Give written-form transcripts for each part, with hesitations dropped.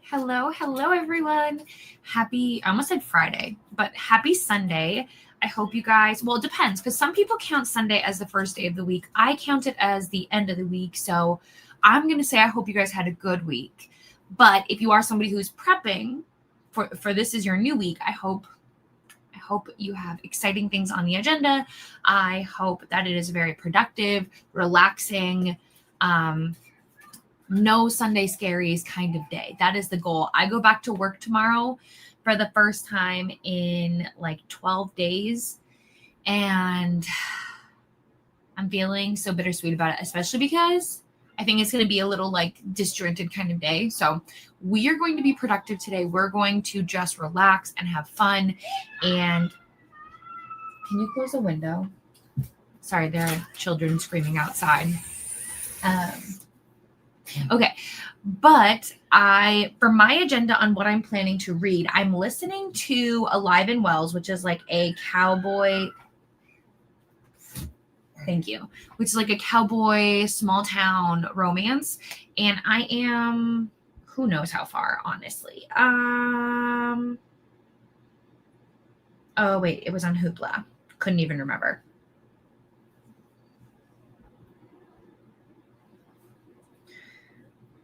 Hello, everyone. I almost said Friday, but happy Sunday. I hope you guys, well, it depends because some people count Sunday as the first day of the week. I count it as the end of the week. So I'm going to say I hope you guys had a good week. But if you are somebody who's prepping for this is your new week, I hope you have exciting things on the agenda. I hope that it is very productive, relaxing, no Sunday scaries kind of day. That is the goal. I go back to work tomorrow for the first time in like 12 days. And I'm feeling so bittersweet about it, especially because I think it's going to be a little like disjointed kind of day. So we are going to be productive today. We're going to just relax and have fun. And can you close the window? Sorry, there are children screaming outside. Okay, but for my agenda on what I'm planning to read, I'm listening to Alive and Wells, which is like a cowboy. Thank you. Which is like a cowboy small town romance, and I am who knows how far, honestly. Oh wait, it was on Hoopla. Couldn't even remember.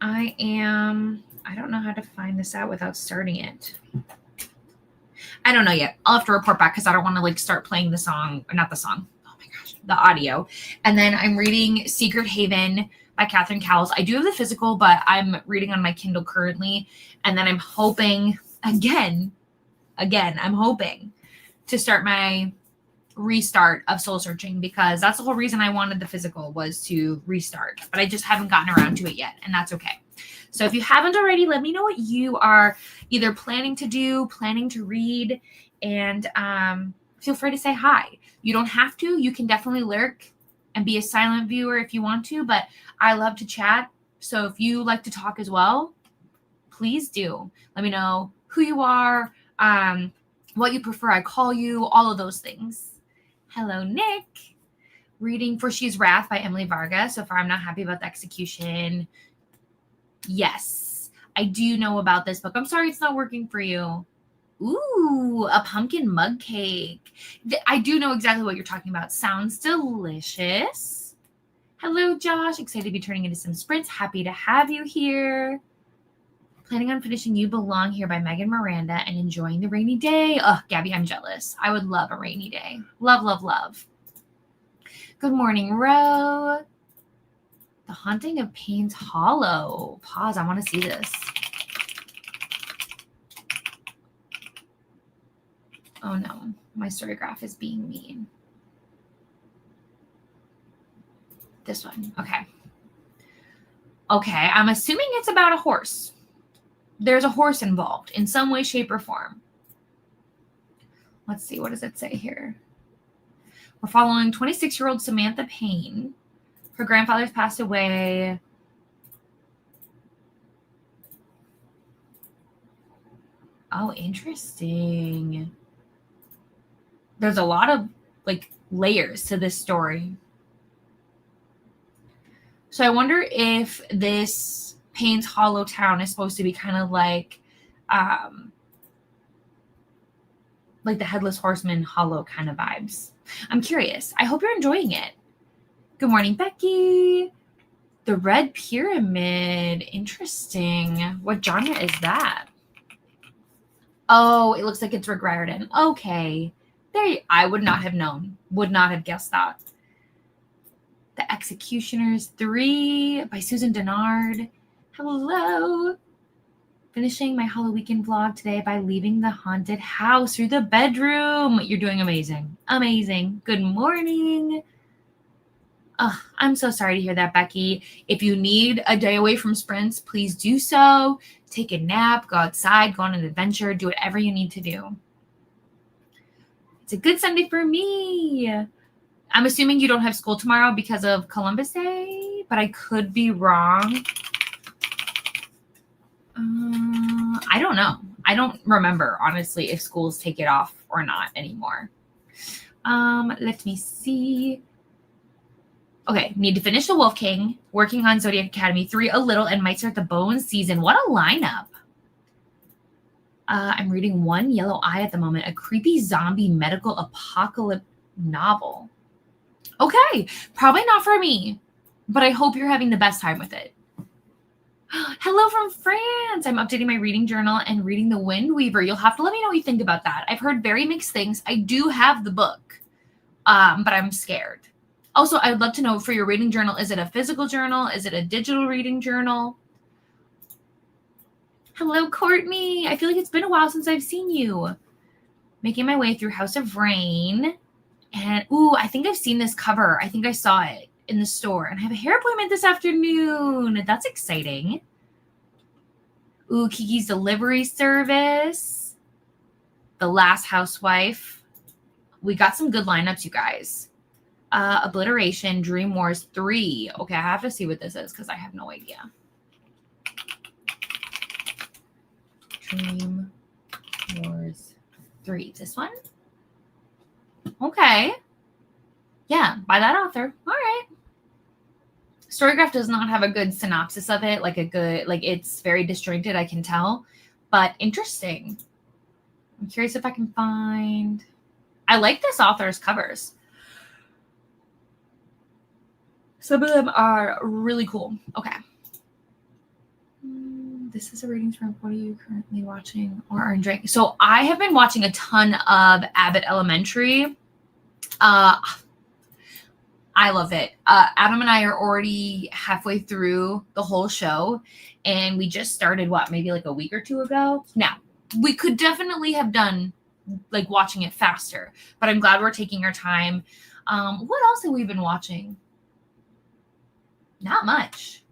I don't know how to find this out without starting it. I don't know yet. I'll have to report back because I don't want to like start playing the song, or not the song. Oh my gosh, the audio. And then I'm reading Secret Haven by Catherine Cowles. I do have the physical, but I'm reading on my Kindle currently. And then I'm hoping again, I'm hoping to start my restart of Soul Searching, because that's the whole reason I wanted the physical, was to restart, but I just haven't gotten around to it yet, and that's okay. So if you haven't already, let me know what you are either planning to do, planning to read, and feel free to say hi. You don't have to. You can definitely lurk and be a silent viewer if you want to, but I love to chat. So if you like to talk as well, please do. Let me know who you are, what you prefer I call you, all of those things. Hello, Nick. Reading For She's Wrath by Emily Vargas. So far, I'm not happy about the execution. Yes, I do know about this book. I'm sorry it's not working for you. Ooh, a pumpkin mug cake. I do know exactly what you're talking about. Sounds delicious. Hello, Josh. Excited to be turning into some sprints. Happy to have you here. Planning on finishing You Belong Here by Megan Miranda and enjoying the rainy day. Oh, Gabby, I'm jealous. I would love a rainy day. Love, love, love. Good morning, Ro. The Haunting of Payne's Hollow. Pause. I want to see this. Oh, no. My story graph is being mean. This one. Okay. Okay. I'm assuming it's about a horse. There's a horse involved in some way, shape, or form. Let's see. What does it say here? We're following 26-year-old Samantha Payne. Her grandfather's passed away. Oh, interesting. There's a lot of like layers to this story. So I wonder if this Payne's Hollow town is supposed to be kind of like the Headless Horseman Hollow kind of vibes. I'm curious. I hope you're enjoying it. Good morning, Becky. The Red Pyramid. Interesting. What genre is that? Oh, it looks like it's Rick Riordan. Okay. I would not have known. Would not have guessed that. The Executioners 3 by Susan Dennard. Hello. Finishing my Halloweekend vlog today by leaving the haunted house through the bedroom. You're doing amazing. Amazing. Good morning. Oh, I'm so sorry to hear that, Becky. If you need a day away from sprints, please do so. Take a nap, go outside, go on an adventure, do whatever you need to do. It's a good Sunday for me. I'm assuming you don't have school tomorrow because of Columbus Day, but I could be wrong. I don't know. I don't remember, honestly, if schools take it off or not anymore. Let me see. Okay, need to finish The Wolf King, working on Zodiac Academy 3 a little, and might start the Bones season. What a lineup. I'm reading One Yellow Eye at the moment, a creepy zombie medical apocalypse novel. Okay, probably not for me, but I hope you're having the best time with it. Hello from France. I'm updating my reading journal and reading The Wind Weaver. You'll have to let me know what you think about that. I've heard very mixed things. I do have the book, but I'm scared. Also, I'd love to know for your reading journal, is it a physical journal? Is it a digital reading journal? Hello, Courtney. I feel like it's been a while since I've seen you. Making my way through House of Rain. And, ooh, I think I've seen this cover. I think I saw it in the store. And I have a hair appointment this afternoon. That's exciting. Ooh, Kiki's Delivery Service. The Last Housewife. We got some good lineups, you guys. Obliteration, Dream Wars 3. Okay, I have to see what this is because I have no idea. Dream Wars 3. This one? Okay. Yeah, by that author. All right. Storygraph does not have a good synopsis of it, it's very disjointed, I can tell, but interesting. I'm curious if I can find. I like this author's covers. Some of them are really cool. Okay. This is a ratings from. What are you currently watching or are enjoying? So I have been watching a ton of Abbott Elementary. I love it. Adam and I are already halfway through the whole show, and we just started maybe like a week or two ago. Now, we could definitely have done like watching it faster, but I'm glad we're taking our time. What else have we been watching? Not much.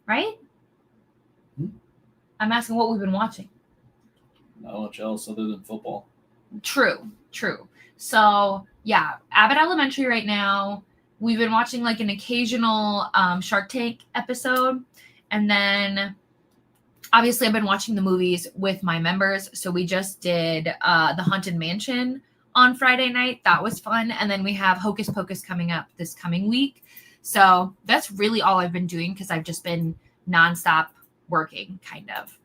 Right? I'm asking what we've been watching. Not much else other than football. True. So, yeah, Abbott Elementary right now. We've been watching like an occasional Shark Tank episode. And then, obviously, I've been watching the movies with my members. So we just did The Haunted Mansion on Friday night. That was fun. And then we have Hocus Pocus coming up this coming week. So that's really all I've been doing because I've just been nonstop working, kind of.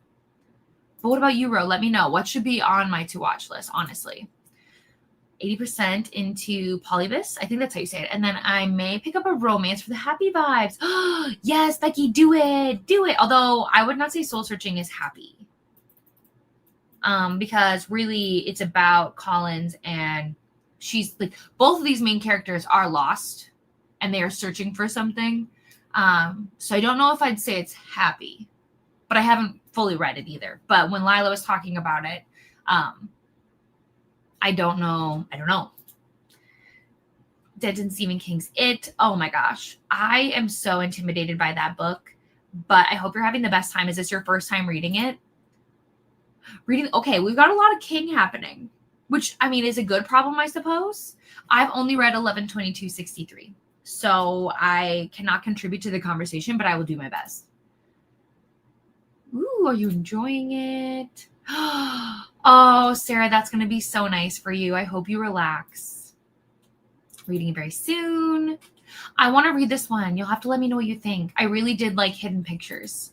But what about you, Ro? Let me know. What should be on my to-watch list, honestly? 80% into Polybus. I think that's how you say it. And then I may pick up a romance for the happy vibes. Yes, Becky, do it. Do it. Although I would not say Soul Searching is happy. Because really it's about Collins and she's like, both of these main characters are lost and they are searching for something. So I don't know if I'd say it's happy, but I haven't fully read it either. But when Lila was talking about it, I don't know. Dead and Stephen King's It. Oh my gosh. I am so intimidated by that book, but I hope you're having the best time. Is this your first time reading it? Okay, we've got a lot of King happening, which I mean is a good problem, I suppose. I've only read 11/22/63, so I cannot contribute to the conversation, but I will do my best. Ooh, are you enjoying it? Oh, Sarah, that's going to be so nice for you. I hope you relax. Reading it very soon. I want to read this one. You'll have to let me know what you think. I really did like Hidden Pictures.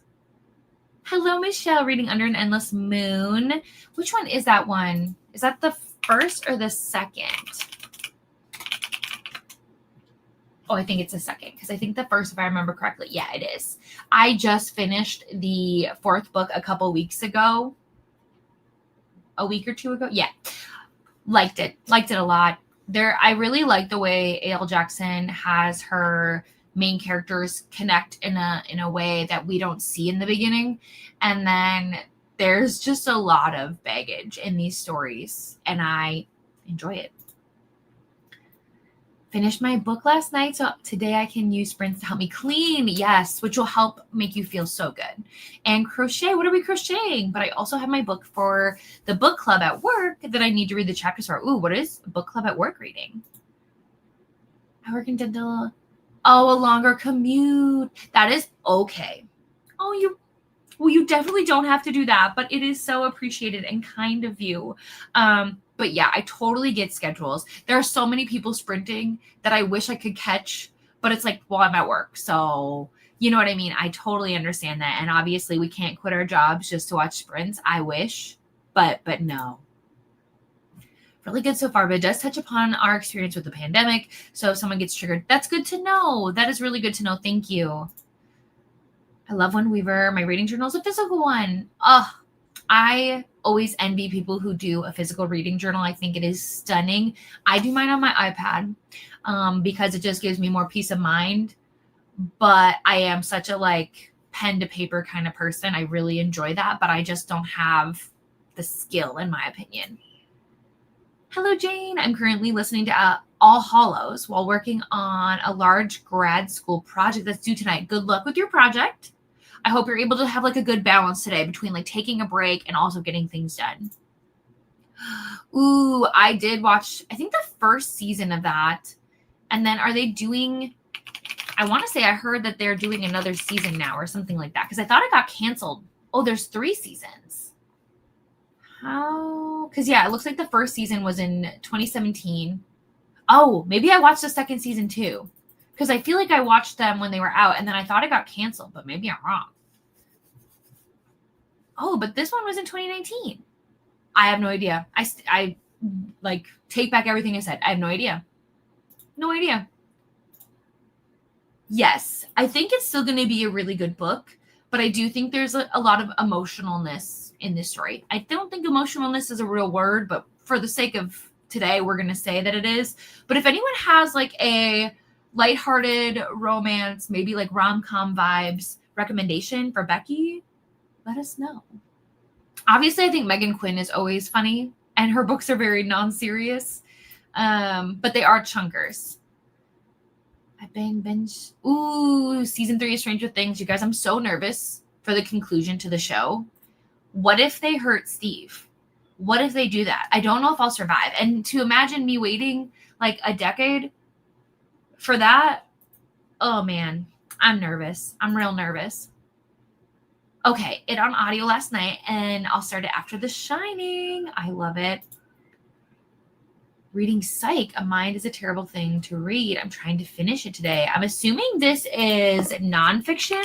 Hello, Michelle, reading Under an Endless Moon. Which one is that one? Is that the first or the second? Oh, I think it's the second because I think the first, if I remember correctly, yeah, it is. I just finished the fourth book a couple weeks ago. A week or two ago. Yeah. Liked it a lot. I really like the way A.L. Jackson has her main characters connect in a way that we don't see in the beginning. And then there's just a lot of baggage in these stories and I enjoy it. Finished my book last night, so today I can use sprints to help me clean. Yes, which will help make you feel so good. And crochet. What are we crocheting? But I also have my book for the book club at work that I need to read the chapters for. Ooh, what is book club at work reading? I work in dental. Oh, a longer commute. That is okay. Oh, you definitely don't have to do that, but it is so appreciated and kind of you. But yeah, I totally get schedules. There are so many people sprinting that I wish I could catch, but it's like, well, I'm at work. So You know what I mean? I totally understand that. And obviously we can't quit our jobs just to watch sprints. I wish, but no. Really good so far, but it does touch upon our experience with the pandemic. So if someone gets triggered, that's good to know. That is really good to know. Thank you. I love when Weaver. My reading journal is a physical one. I always envy people who do a physical reading journal. I think it is stunning. I do mine on my iPad because it just gives me more peace of mind. But I am such a like pen to paper kind of person. I really enjoy that, but I just don't have the skill, in my opinion. Hello, Jane. I'm currently listening to All Hallows while working on a large grad school project that's due tonight. Good luck with your project. I hope you're able to have like a good balance today between like taking a break and also getting things done. Ooh, I did watch, I think the first season of that. And then are they doing, I want to say I heard that they're doing another season now or something like that. Because I thought it got canceled. Oh, there's 3 seasons. How? Because yeah, it looks like the first season was in 2017. Oh, maybe I watched the second season too. Because I feel like I watched them when they were out. And then I thought it got canceled. But maybe I'm wrong. Oh, but this one was in 2019. I have no idea. I like take back everything I said. I have no idea. No idea. Yes, I think it's still going to be a really good book, but I do think there's a lot of emotionalness in this story. I don't think emotionalness is a real word, but for the sake of today, we're going to say that it is. But if anyone has like a lighthearted romance, maybe like rom-com vibes recommendation for Becky, let us know. Obviously, I think Megan Quinn is always funny, and her books are very non-serious, but they are chunkers. I binge. Ooh, season 3 of Stranger Things. You guys, I'm so nervous for the conclusion to the show. What if they hurt Steve? What if they do that? I don't know if I'll survive. And to imagine me waiting like a decade for that, oh man, I'm nervous. I'm real nervous. Okay, it on audio last night, and I'll start it after The Shining. I love it. Reading Psych, A Mind is a Terrible Thing to Read. I'm trying to finish it today. I'm assuming this is nonfiction.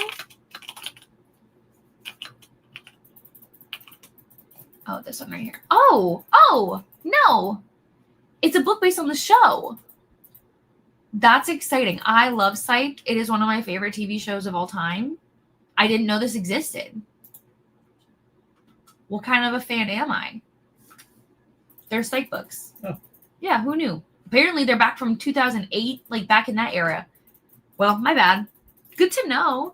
Oh, this one right here. Oh, no. It's a book based on the show. That's exciting. I love Psych. It is one of my favorite TV shows of all time. I didn't know this existed. What kind of a fan am I? They're Psych books. Oh. Yeah, who knew? Apparently they're back from 2008, like back in that era. Well, my bad. Good to know.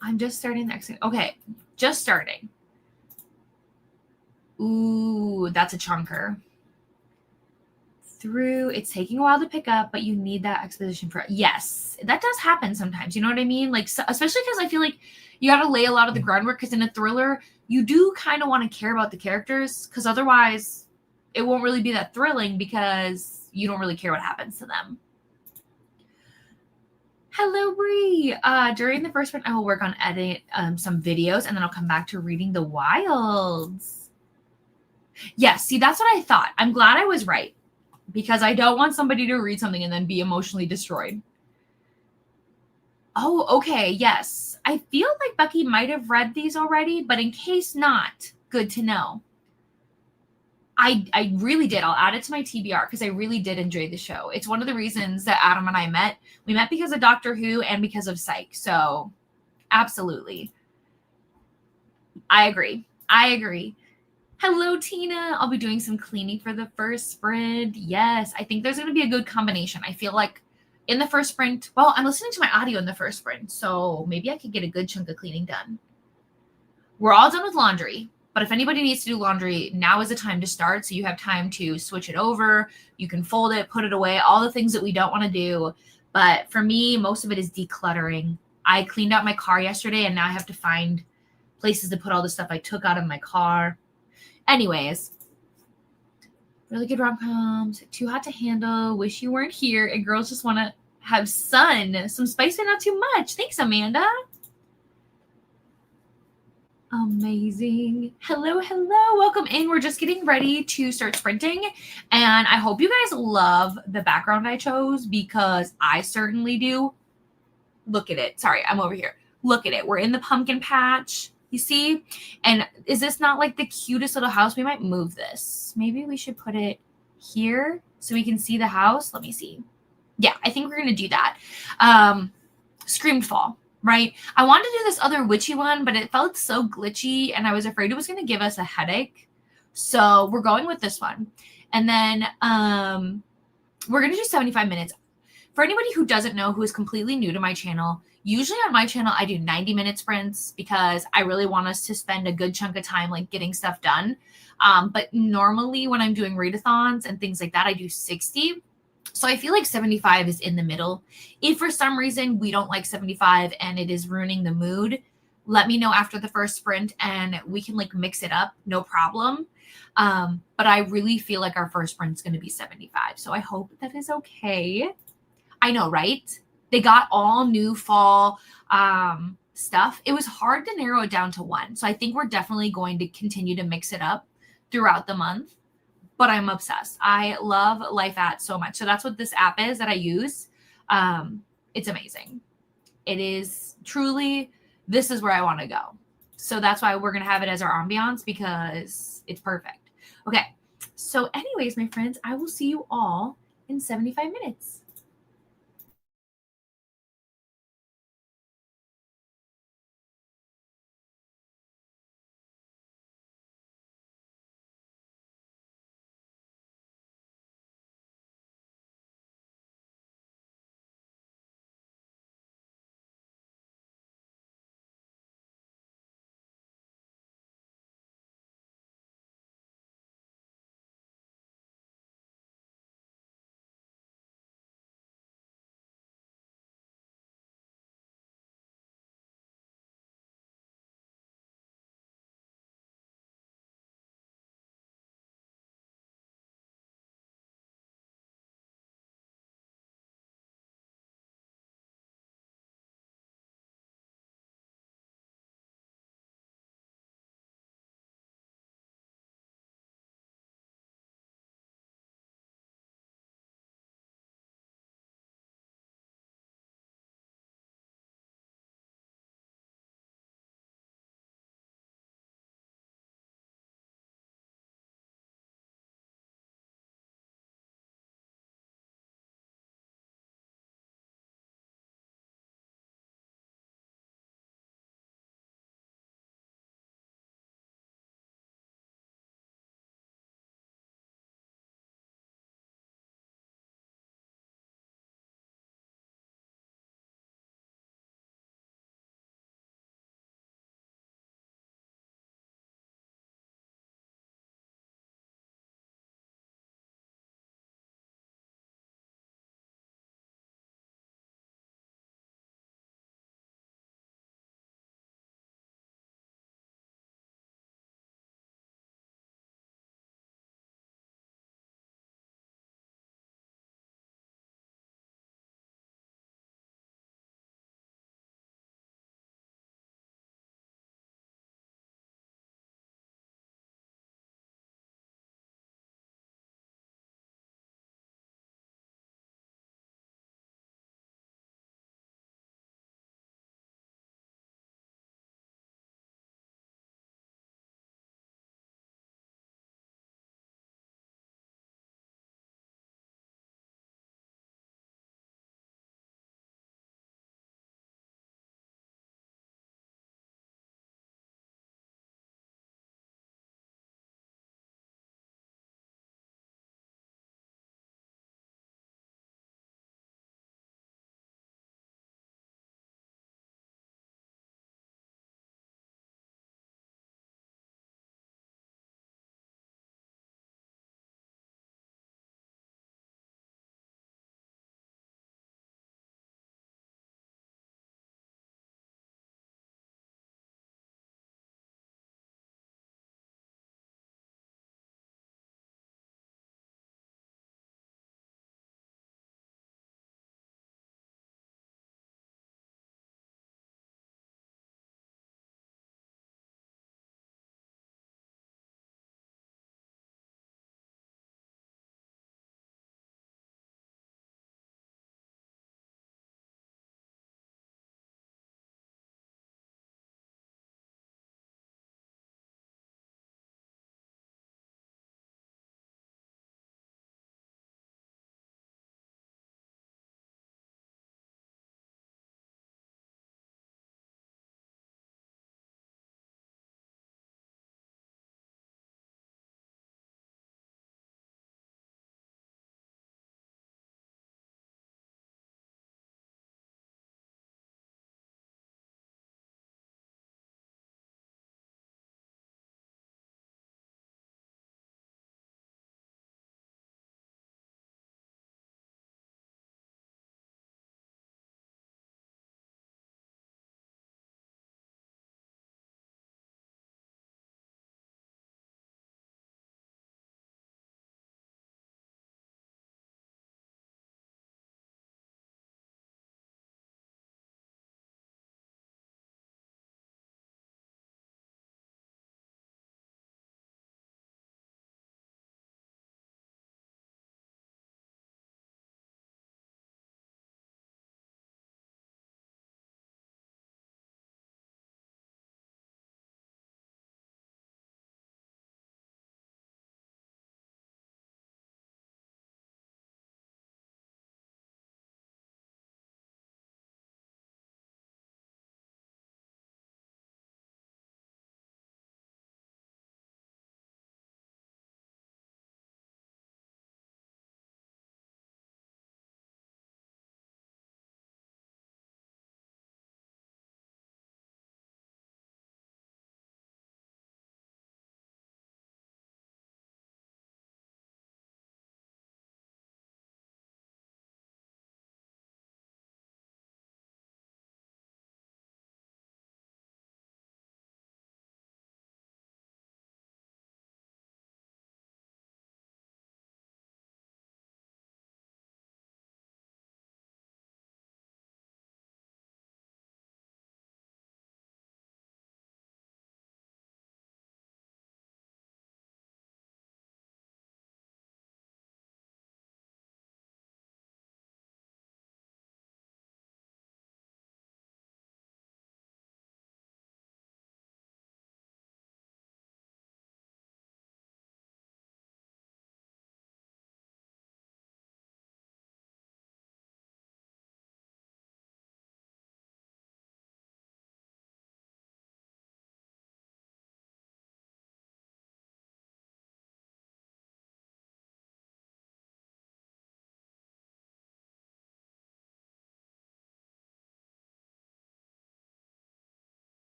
I'm just starting the next thing. Okay, just starting. Ooh, that's a chunker. It's taking a while to pick up, but you need that exposition for it. Yes, that does happen sometimes. You know what I mean? Like, especially because I feel like you got to lay a lot of the groundwork, because in a thriller, you do kind of want to care about the characters, because otherwise it won't really be that thrilling because you don't really care what happens to them. Hello, Bree. During the first sprint, I will work on editing some videos, and then I'll come back to reading The Wilds. Yes, see, that's what I thought. I'm glad I was right, because I don't want somebody to read something and then be emotionally destroyed. Oh, okay, yes. I feel like Becky might have read these already, but in case not, good to know. I really did. I'll add it to my TBR because I really did enjoy the show. It's one of the reasons that Adam and I met. We met because of Doctor Who and because of Psych. So, absolutely. I agree. Hello, Tina. I'll be doing some cleaning for the first sprint. Yes, I think there's going to be a good combination. I feel like in the first sprint, well, I'm listening to my audio in the first sprint, so maybe I could get a good chunk of cleaning done. We're all done with laundry, but if anybody needs to do laundry, now is the time to start, so you have time to switch it over. You can fold it, put it away, all the things that we don't want to do. But for me, most of it is decluttering. I cleaned out my car yesterday, and now I have to find places to put all the stuff I took out of my car. Anyways, really good rom-coms, Too Hot to Handle, Wish You Weren't Here, and Girls Just Want to Have Sun. Some spice, but not too much. Thanks, Amanda. Amazing. Hello. Welcome in. We're just getting ready to start sprinting, and I hope you guys love the background I chose, because I certainly do. Look at it. Sorry, I'm over here. Look at it. We're in the pumpkin patch. You see? And is this not like the cutest little house? We might move this. Maybe we should put it here so we can see the house. Let me see. Yeah, I think we're going to do that. Screamed Fall, right? I wanted to do this other witchy one, but it felt so glitchy and I was afraid it was going to give us a headache. So we're going with this one. And then we're going to do 75 minutes. For anybody who doesn't know, who is completely new to my channel, usually on my channel, I do 90-minute sprints because I really want us to spend a good chunk of time like getting stuff done. But normally when I'm doing readathons and things like that, I do 60. So I feel like 75 is in the middle. If for some reason we don't like 75 and it is ruining the mood, let me know after the first sprint and we can like mix it up. No problem. But I really feel like our first sprint is going to be 75. So I hope that is okay. I know, right? They got all new fall stuff. It was hard to narrow it down to one. So I think we're definitely going to continue to mix it up throughout the month. But I'm obsessed. I love Life At so much. So that's what this app is that I use. It's amazing. It is truly, this is where I want to go. So that's why we're going to have it as our ambiance because it's perfect. Okay. So anyways, my friends, I will see you all in 75 minutes.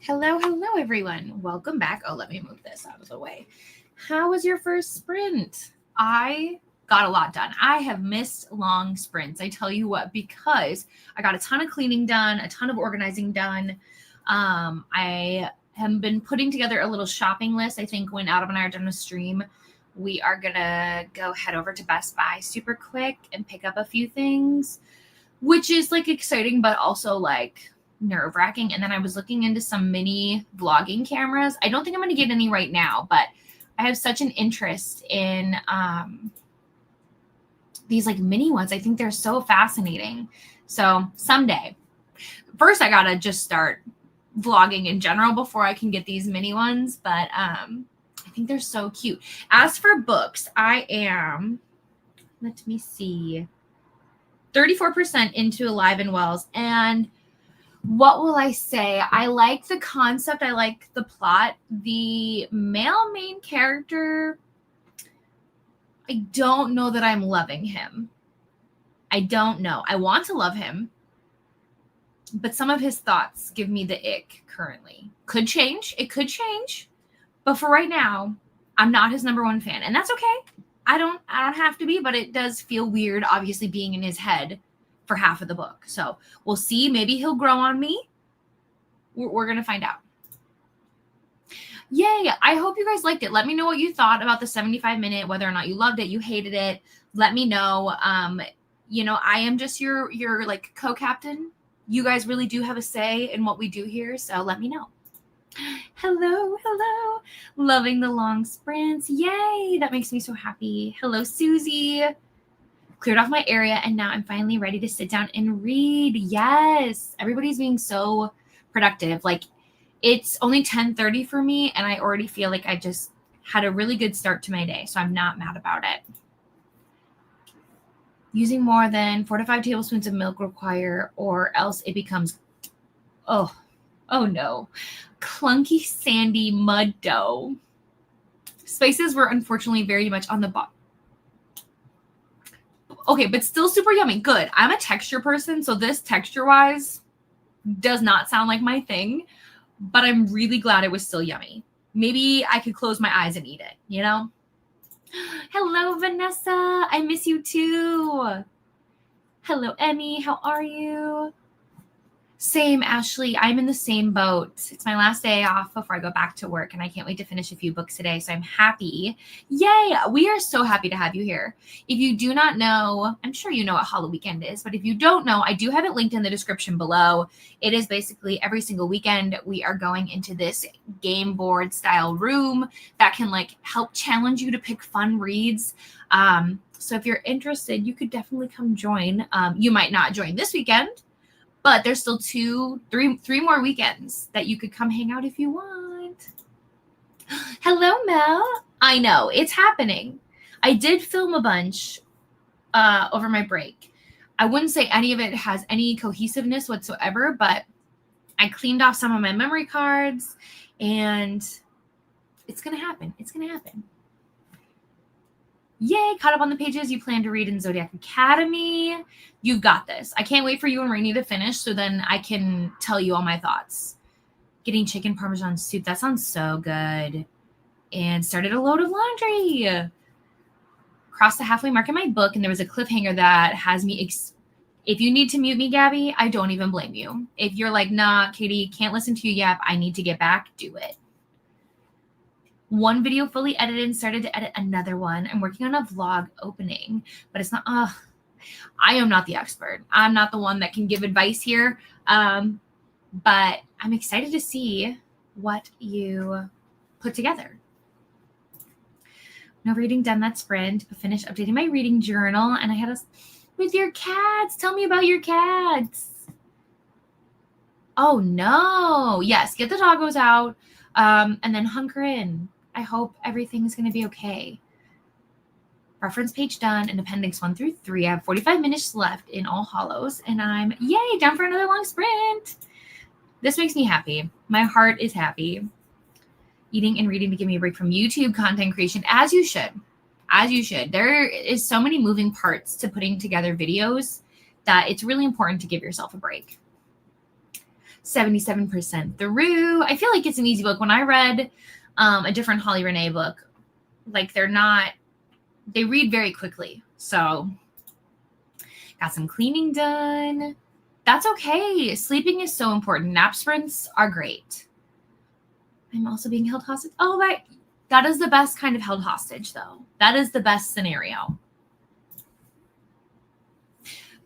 Hello, everyone. Welcome back. Oh, let me move this out of the way. How was your first sprint? I got a lot done. I have missed long sprints. I tell you what, because I got a ton of cleaning done, a ton of organizing done. I have been putting together a little shopping list. I think when Adam and I are done with stream, we are going to go head over to Best Buy super quick and pick up a few things, which is like exciting, but also like nerve-wracking. And then I was looking into some mini vlogging cameras. I don't think I'm going to get any right now, but I have such an interest in these like mini ones. I think they're so fascinating. So someday, first I got to just start vlogging in general before I can get these mini ones. But I think they're so cute. As for books, I am, let me see, 34% into Alive and Wells. And what will I say? I like the concept. I like the plot. The male main character, I don't know that I'm loving him. I don't know. I want to love him, but some of his thoughts give me the ick currently. Could change. It could change. But for right now, I'm not his number one fan. And that's okay. I don't have to be, but it does feel weird, obviously, being in his head for half of the book. So we'll see. Maybe he'll grow on me. We're going to find out. Yay. I hope you guys liked it. Let me know what you thought about the 75-minute, whether or not you loved it, you hated it. Let me know. I am just your like co-captain. You guys really do have a say in what we do here. So let me know. Hello. Loving the long sprints. Yay. That makes me so happy. Hello, Susie. Cleared off my area, and now I'm finally ready to sit down and read. Yes. Everybody's being so productive. Like, it's only 10:30 for me, and I already feel like I just had a really good start to my day, so I'm not mad about it. Using more than 4 to 5 tablespoons of milk require, or else it becomes, oh no, clunky, sandy mud dough. Spices were unfortunately very much on the bottom. Okay, but still super yummy. Good. I'm a texture person, so this texture-wise does not sound like my thing, but I'm really glad it was still yummy. Maybe I could close my eyes and eat it, you know? Hello, Vanessa. I miss you too. Hello, Emmy. How are you? Same, Ashley. I'm in the same boat. It's my last day off before I go back to work, and I can't wait to finish a few books today, so I'm happy. Yay! We are so happy to have you here. If you do not know, I'm sure you know what Halloweekend is, but if you don't know, I do have it linked in the description below. It is basically every single weekend we are going into this game board style room that can like help challenge you to pick fun reads. So if you're interested, you could definitely come join. You might not join this weekend, but there's still three more weekends that you could come hang out if you want. Hello, Mel. I know, it's happening. I did film a bunch over my break. I wouldn't say any of it has any cohesiveness whatsoever, but I cleaned off some of my memory cards, and it's going to happen. It's going to happen. Yay, caught up on the pages you plan to read in Zodiac Academy. You got this. I can't wait for you and Rainy to finish so then I can tell you all my thoughts. Getting chicken Parmesan soup. That sounds so good. And started a load of laundry. Crossed the halfway mark in my book, and there was a cliffhanger that has me... If you need to mute me, Gabby, I don't even blame you. If you're like, nah, Katie, can't listen to you yet, I need to get back, do it. One video fully edited and started to edit another one. I'm working on a vlog opening, but it's not, I am not the expert. I'm not the one that can give advice here. But I'm excited to see what you put together. No reading done that sprint, but finished updating my reading journal. And I had with your cats. Tell me about your cats. Oh no. Yes. Get the doggos out. And then hunker in. I hope everything's going to be okay. Reference page done and appendix 1 through 3. I have 45 minutes left in All Hallows, and I'm, yay, down for another long sprint. This makes me happy. My heart is happy. Eating and reading to give me a break from YouTube content creation, as you should. As you should. There is so many moving parts to putting together videos that it's really important to give yourself a break. 77% through. I feel like it's an easy book. When I read a different Holly Renee book, like they read very quickly. So got some cleaning done. That's okay. Sleeping is so important. Nap sprints are great. I'm also being held hostage. Oh, that is the best kind of held hostage, though. That is the best scenario.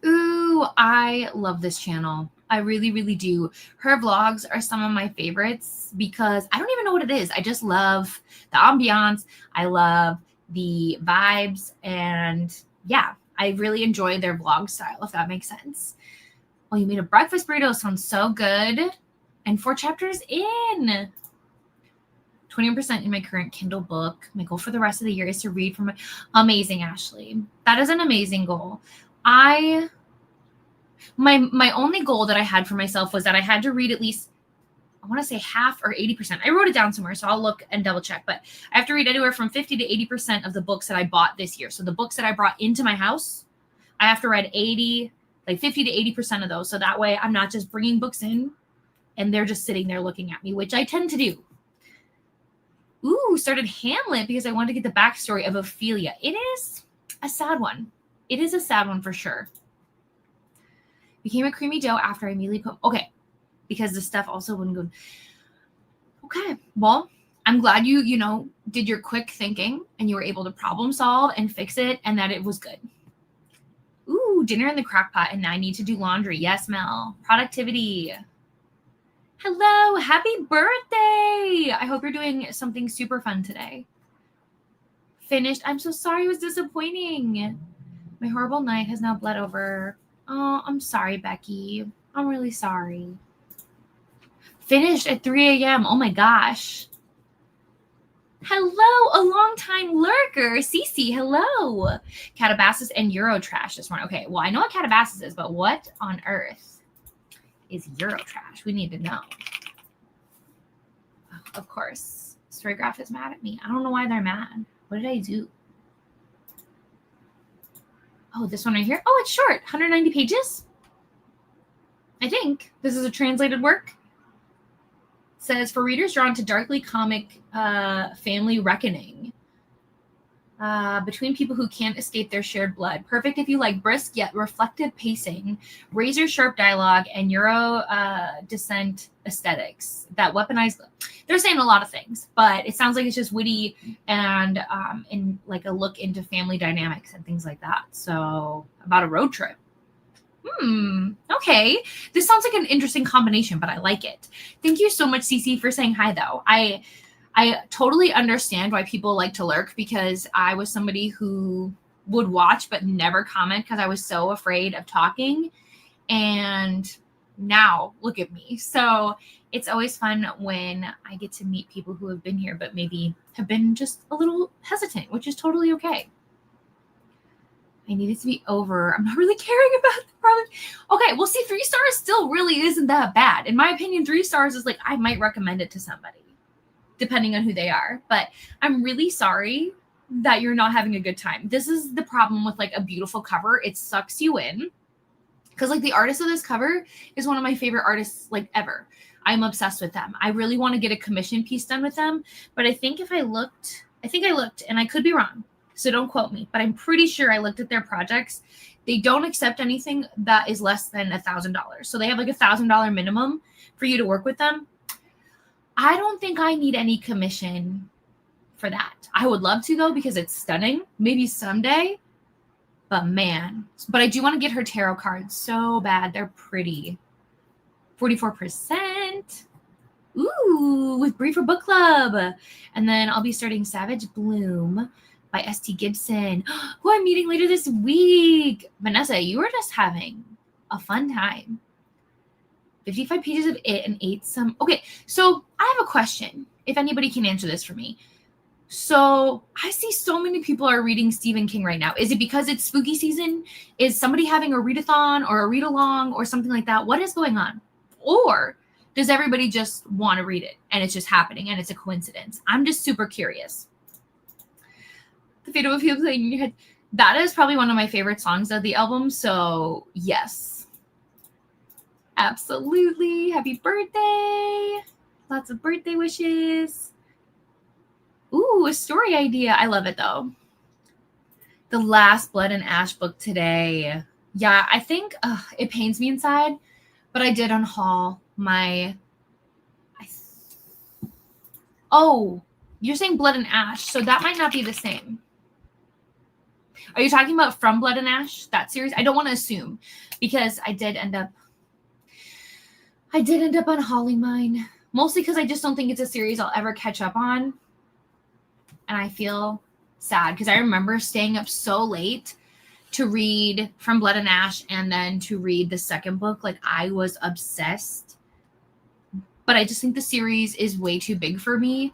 Ooh, I love this channel. I really, really do. Her vlogs are some of my favorites because I don't even know what it is. I just love the ambiance. I love the vibes. And yeah, I really enjoy their vlog style, if that makes sense. Oh, you made a breakfast burrito. Sounds so good. And 4 chapters in. 20% in my current Kindle book. My goal for the rest of the year is to read from amazing, Ashley. That is an amazing goal. My only goal that I had for myself was that I had to read at least, I want to say half or 80%. I wrote it down somewhere, so I'll look and double check. But I have to read anywhere from 50 to 80% of the books that I bought this year. So the books that I brought into my house, I have to read 50 to 80% of those. So that way I'm not just bringing books in and they're just sitting there looking at me, which I tend to do. Ooh, started Hamlet because I wanted to get the backstory of Ophelia. It is a sad one. It is a sad one for sure. Became a creamy dough after I immediately put, okay, because the stuff also wouldn't go. Okay, well, I'm glad you did your quick thinking and you were able to problem solve and fix it and that it was good. Ooh, dinner in the crock pot and now I need to do laundry. Yes, Mel. Productivity. Hello, happy birthday. I hope you're doing something super fun today. Finished. I'm so sorry. It was disappointing. My horrible night has now bled over. Oh, I'm sorry, Becky. I'm really sorry. Finished at 3 a.m. Oh my gosh. Hello, a long-time lurker. Cece, hello. Calabasas and Eurotrash this morning. Okay, well, I know what Calabasas is, but what on earth is Eurotrash? We need to know. Oh, of course. Storygraph is mad at me. I don't know why they're mad. What did I do? Oh, this one right here. Oh, it's short. 190 pages. I think this is a translated work. It says, for readers drawn to darkly comic family reckoning between people who can't escape their shared blood. Perfect if you like brisk yet reflective pacing, razor-sharp dialogue, and Euro descent aesthetics that weaponize. They're saying a lot of things, but it sounds like it's just witty and in like a look into family dynamics and things like that. So about a road trip. Okay. This sounds like an interesting combination, but I like it. Thank you so much, Cece, for saying hi, though. I totally understand why people like to lurk because I was somebody who would watch but never comment because I was so afraid of talking. And now look at me. So it's always fun when I get to meet people who have been here but maybe have been just a little hesitant, which is totally okay. I need it to be over. I'm not really caring about the problem. Okay, well, see, 3 stars still really isn't that bad. In my opinion, 3 stars is like I might recommend it to somebody, depending on who they are. But I'm really sorry that you're not having a good time. This is the problem with like a beautiful cover. It sucks you in. Because like the artist of this cover is one of my favorite artists like ever. I'm obsessed with them. I really want to get a commission piece done with them. But I think I looked and I could be wrong. So don't quote me, but I'm pretty sure I looked at their projects. They don't accept anything that is less than $1,000. So they have like $1,000 minimum for you to work with them. I don't think I need any commission for that. I would love to though, because it's stunning. Maybe someday, but man. But I do want to get her tarot cards so bad. They're pretty. 44%. Ooh, with Briefer Book Club. And then I'll be starting Savage Bloom by St. Gibson, who I'm meeting later this week. Vanessa, you were just having a fun time. 55 pages of it and 8 some. Okay, so I have a question, if anybody can answer this for me. So I see so many people are reading Stephen King right now. Is it because it's spooky season? Is somebody having a readathon or a read-along or something like that? What is going on? Or does everybody just want to read it and it's just happening and it's a coincidence? I'm just super curious. The Fate of a Field playing in your head. That is probably one of my favorite songs of the album. So yes, Absolutely. Happy birthday. Lots of birthday wishes. Ooh, a story idea. I love it though. The last Blood and Ash book today. Yeah, I think it pains me inside, but I did unhaul my. Oh, you're saying Blood and Ash, so that might not be the same. Are you talking about From Blood and Ash, that series? I don't want to assume, because I did end up unhauling mine, mostly because I just don't think it's a series I'll ever catch up on, and I feel sad because I remember staying up so late to read From Blood and Ash and then to read the second book. Like, I was obsessed, but I just think the series is way too big for me.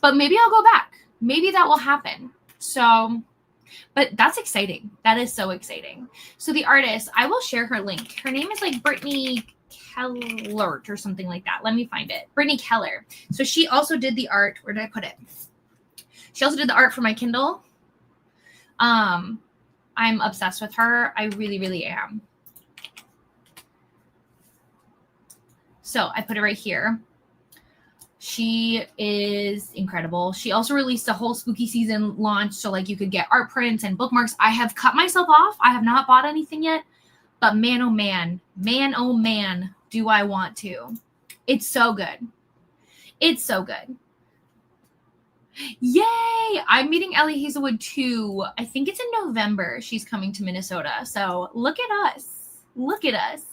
But maybe I'll go back. Maybe that will happen. So, but that's exciting. That is so exciting. So the artist, I will share her link. Her name is like Brittany Kellert or something like that. Let me find it. Brittany Keller. So she also did the art. Where did I put it? She also did the art for my Kindle. I'm obsessed with her. I really, really am. So I put it right here. She is incredible. She also released a whole spooky season launch. So like you could get art prints and bookmarks. I have cut myself off. I have not bought anything yet, but man, oh man, do I want to. It's so good. It's so good. Yay. I'm meeting Ellie Hazelwood too. I think it's in November. She's coming to Minnesota. So look at us. Look at us.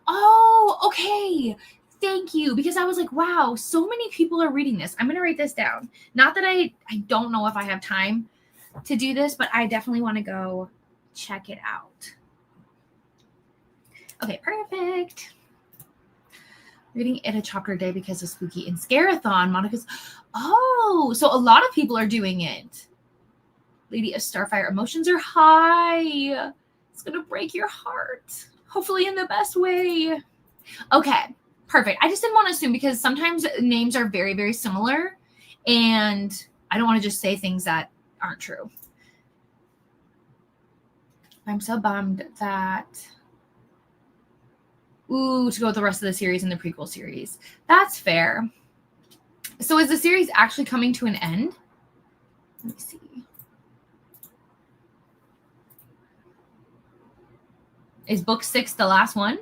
Oh, okay. Thank you. Because I was like, wow, so many people are reading this. I'm going to write this down. Not that I don't know if I have time to do this, but I definitely want to go check it out. Okay, perfect. Reading It a Chapter a Day because of Spooky and Scarathon. Monica's, oh, so a lot of people are doing it. Lady of Starfire, emotions are high. It's going to break your heart. Hopefully in the best way. Okay. Perfect. I just didn't want to assume because sometimes names are very, very similar and I don't want to just say things that aren't true. I'm so bummed that, to go with the rest of the series and the prequel series. That's fair. So is the series actually coming to an end? Let me see. Is book 6 the last one?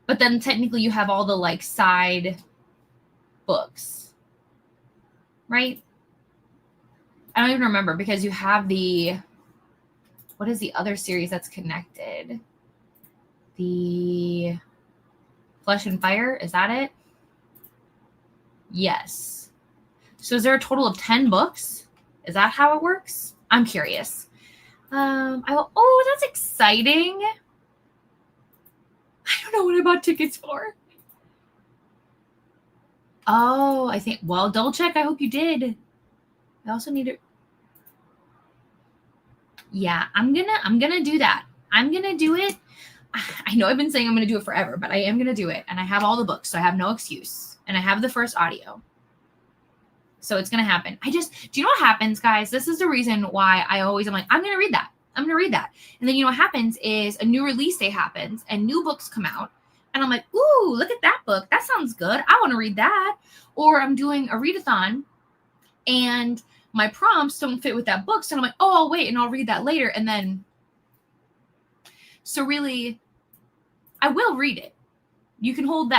But then technically you have all the like side books, right? I don't even remember because you have what is the other series that's connected? The Flesh and Fire, is that it? Yes. So is there a total of 10 books? Is that how it works? I'm curious. Oh, that's exciting. I don't know what I bought tickets for. Oh, I think, well, double check. I hope you did. I also need to. Yeah, I'm gonna do that. I'm gonna do it. I know I've been saying I'm gonna do it forever, but I am gonna do it. And I have all the books, so I have no excuse. And I have the first audio. So it's gonna happen. Do you know what happens, guys? This is the reason why I'm like, I'm gonna read that. I'm gonna read that. And then you know what happens is a new release day happens and new books come out. And I'm like, ooh, look at that book. That sounds good. I want to read that. Or I'm doing a readathon and my prompts don't fit with that book. So I'm like, oh, I'll wait and I'll read that later. And then, so really, I will read it. You can hold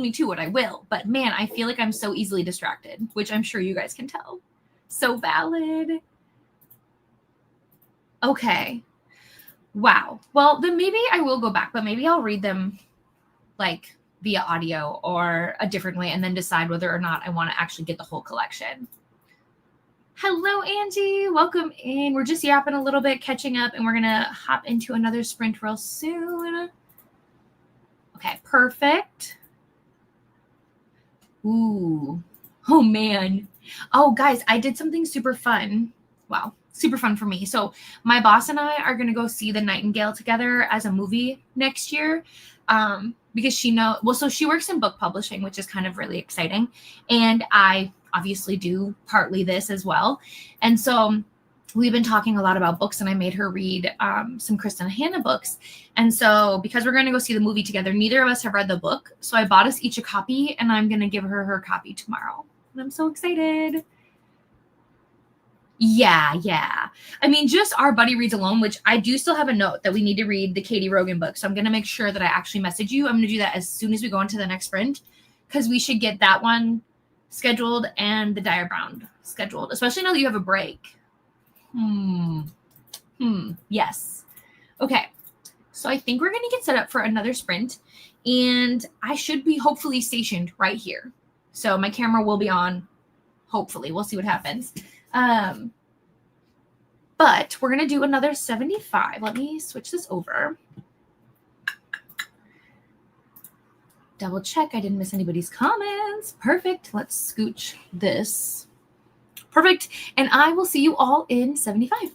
me to it. I will. But man, I feel like I'm so easily distracted, which I'm sure you guys can tell. So valid. Okay. Wow. Well, then maybe I will go back, but maybe I'll read them like via audio or a different way and then decide whether or not I want to actually get the whole collection. Hello, Angie. Welcome in. We're just yapping a little bit, catching up, and we're going to hop into another sprint real soon. Okay, perfect. Ooh. Oh, man. Oh, guys, I did something super fun. Wow. Super fun for me. So my boss and I are going to go see The Nightingale together as a movie next year. Because so she works in book publishing, which is kind of really exciting. And I obviously do partly this as well. And so we've been talking a lot about books, and I made her read some Kristen Hanna books. And so because we're going to go see the movie together, neither of us have read the book. So I bought us each a copy, and I'm going to give her copy tomorrow. And I'm so excited. Yeah. I mean, just our buddy reads alone, which I do still have a note that we need to read the Katie Rogan book. So I'm going to make sure that I actually message you. I'm going to do that as soon as we go into the next sprint, because we should get that one scheduled and the Dyer Brown scheduled, especially now that you have a break. Yes. Okay. So I think we're going to get set up for another sprint, and I should be hopefully stationed right here. So my camera will be on. Hopefully. We'll see what happens. But we're going to do another 75. Let me switch this over. Double check I didn't miss anybody's comments. Perfect. Let's scooch this. Perfect. And I will see you all in 75.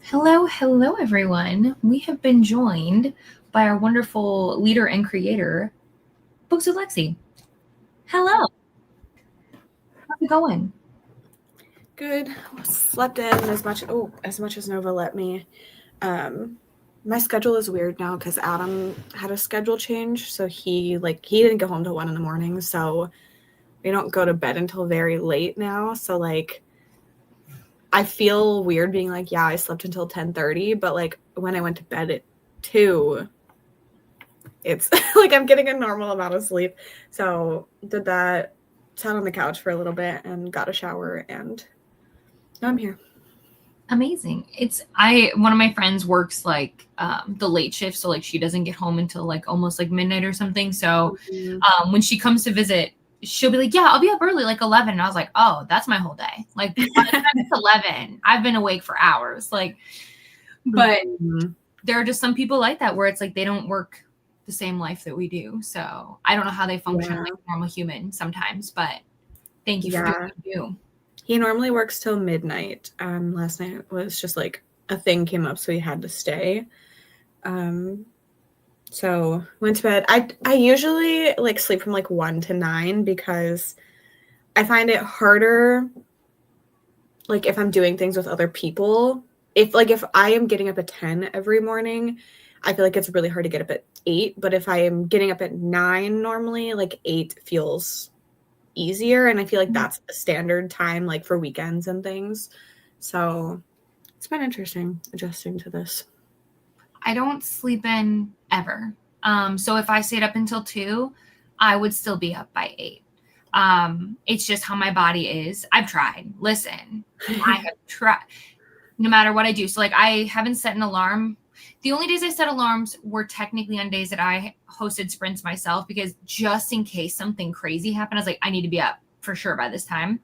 Hello, everyone. We have been joined by our wonderful leader and creator, Books with Lexi. Hello. How's it going? Good. Slept in as much as Nova let me. My schedule is weird now because Adam had a schedule change, so he didn't go home till 1 a.m. So we don't go to bed until very late now. So I feel weird being like, yeah, I slept until 10:30, but like when I went to bed at 2, it's like I'm getting a normal amount of sleep. So did that, sat on the couch for a little bit and got a shower, and now I'm here. Amazing. One of my friends works like the late shift, so like she doesn't get home until like almost like midnight or something. So when she comes to visit, she'll be like, yeah, I'll be up early, like 11. And I was like, oh, that's my whole day. Like by the time it's 11, I've been awake for hours. Like, but there are just some people like that where it's like they don't work the same life that we do. So I don't know how they function like a normal human sometimes, but thank you for doing what you do. He normally works till midnight. Last night was just like a thing came up, so he had to stay. So went to bed. I usually like sleep from like 1 to 9 because I find it harder, like if I'm doing things with other people. If I am getting up at 10 every morning, I feel like it's really hard to get up at 8. But if I am getting up at 9 normally, like 8 feels easier, and I feel like that's a standard time like for weekends and things. So it's been interesting adjusting to this. I don't sleep in ever. So if I stayed up until 2, I would still be up by 8. It's just how my body is. I've tried. Listen, I have tried no matter what I do. So like I haven't set an alarm. The only days I set alarms were technically on days that I hosted sprints myself, because just in case something crazy happened, I was like, I need to be up for sure by this time.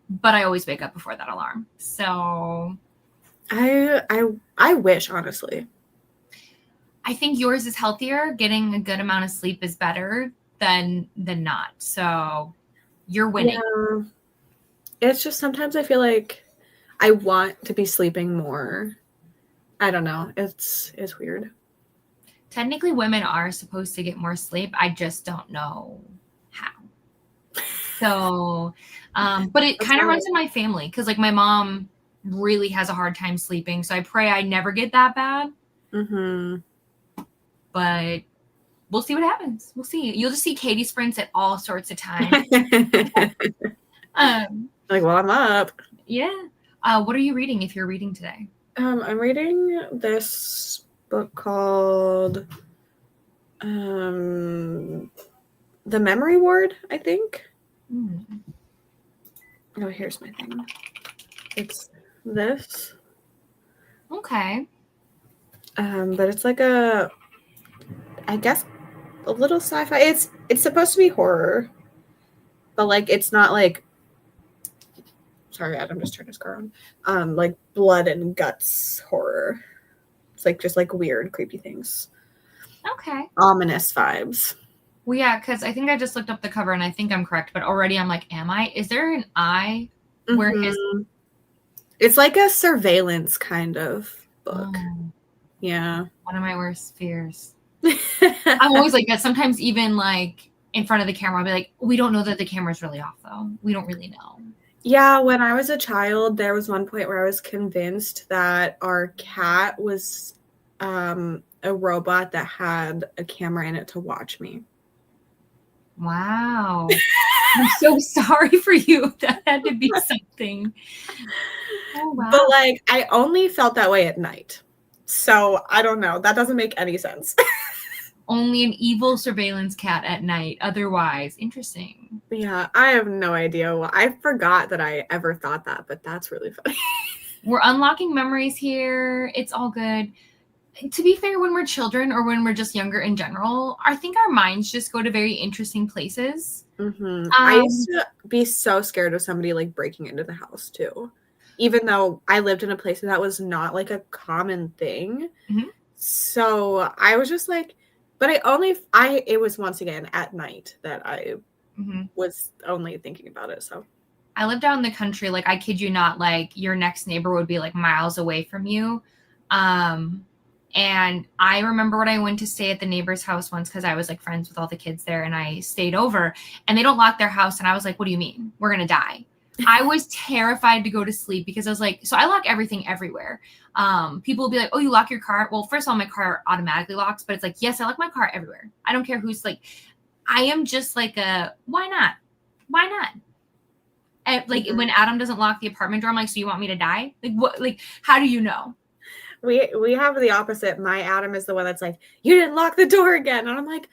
But I always wake up before that alarm. So I wish, honestly. I think yours is healthier. Getting a good amount of sleep is better than not. So you're winning. Yeah. It's just sometimes I feel like I want to be sleeping more. I don't know. It's weird. Technically, women are supposed to get more sleep. I just don't know how. So, but it kind of runs in my family because like my mom really has a hard time sleeping. So I pray I never get that bad. But we'll see what happens. We'll see. You'll just see Katie sprints at all sorts of times. Like, well, I'm up. Yeah. What are you reading if you're reading today? I'm reading this book called The Memory Ward, I think. Oh, here's my thing. It's this. Okay. But it's like I guess a little sci-fi. It's supposed to be horror, but like it's not like, sorry, Adam just turned his car on. Like blood and guts horror. It's like just like weird, creepy things. Okay. Ominous vibes. Well, yeah, because I think I just looked up the cover and I think I'm correct, but already I'm like, am I? Is there an eye where his? It's like a surveillance kind of book. Yeah. One of my worst fears. I'm always like that. Sometimes even like in front of the camera, I'll be like, we don't know that the camera's really off though. We don't really know. Yeah, when I was a child, there was one point where I was convinced that our cat was a robot that had a camera in it to watch me. Wow. I'm so sorry for you. That had to be something. Oh, wow. But like, I only felt that way at night. So I don't know. That doesn't make any sense. Only an evil surveillance cat at night. Otherwise, interesting. Yeah, I have no idea. I forgot that I ever thought that, but that's really funny. We're unlocking memories here. It's all good. To be fair, when we're children or when we're just younger in general, I think our minds just go to very interesting places. I used to be so scared of somebody like breaking into the house too, even though I lived in a place that was not like a common thing. So I was just like, but it was once again at night that I was only thinking about it. So I lived out in the country. Like, I kid you not, like, your next neighbor would be like miles away from you. And I remember when I went to stay at the neighbor's house once, because I was like friends with all the kids there, and I stayed over, and they don't lock their house. And I was like, what do you mean? We're going to die. I was terrified to go to sleep because I was like, so I lock everything everywhere. People will be like, oh, you lock your car? Well, first of all, my car automatically locks, but it's like, yes, I lock my car everywhere. I don't care who's like, I am just like why not? Why not? And like when Adam doesn't lock the apartment door, I'm like, so you want me to die? Like what? Like, how do you know? We have the opposite. My Adam is the one that's like, you didn't lock the door again. And I'm like,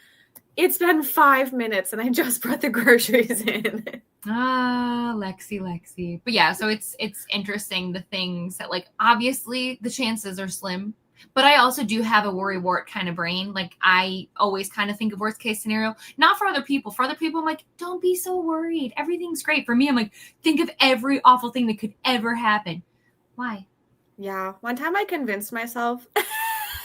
it's been 5 minutes and I just brought the groceries in. Lexi. But yeah, so it's interesting, the things that, like, obviously the chances are slim, but I also do have a worry wart kind of brain. Like, I always kind of think of worst case scenario, not for other people. For other people, I'm like, don't be so worried. Everything's great. For me, I'm like, think of every awful thing that could ever happen. Why? Yeah. One time I convinced myself,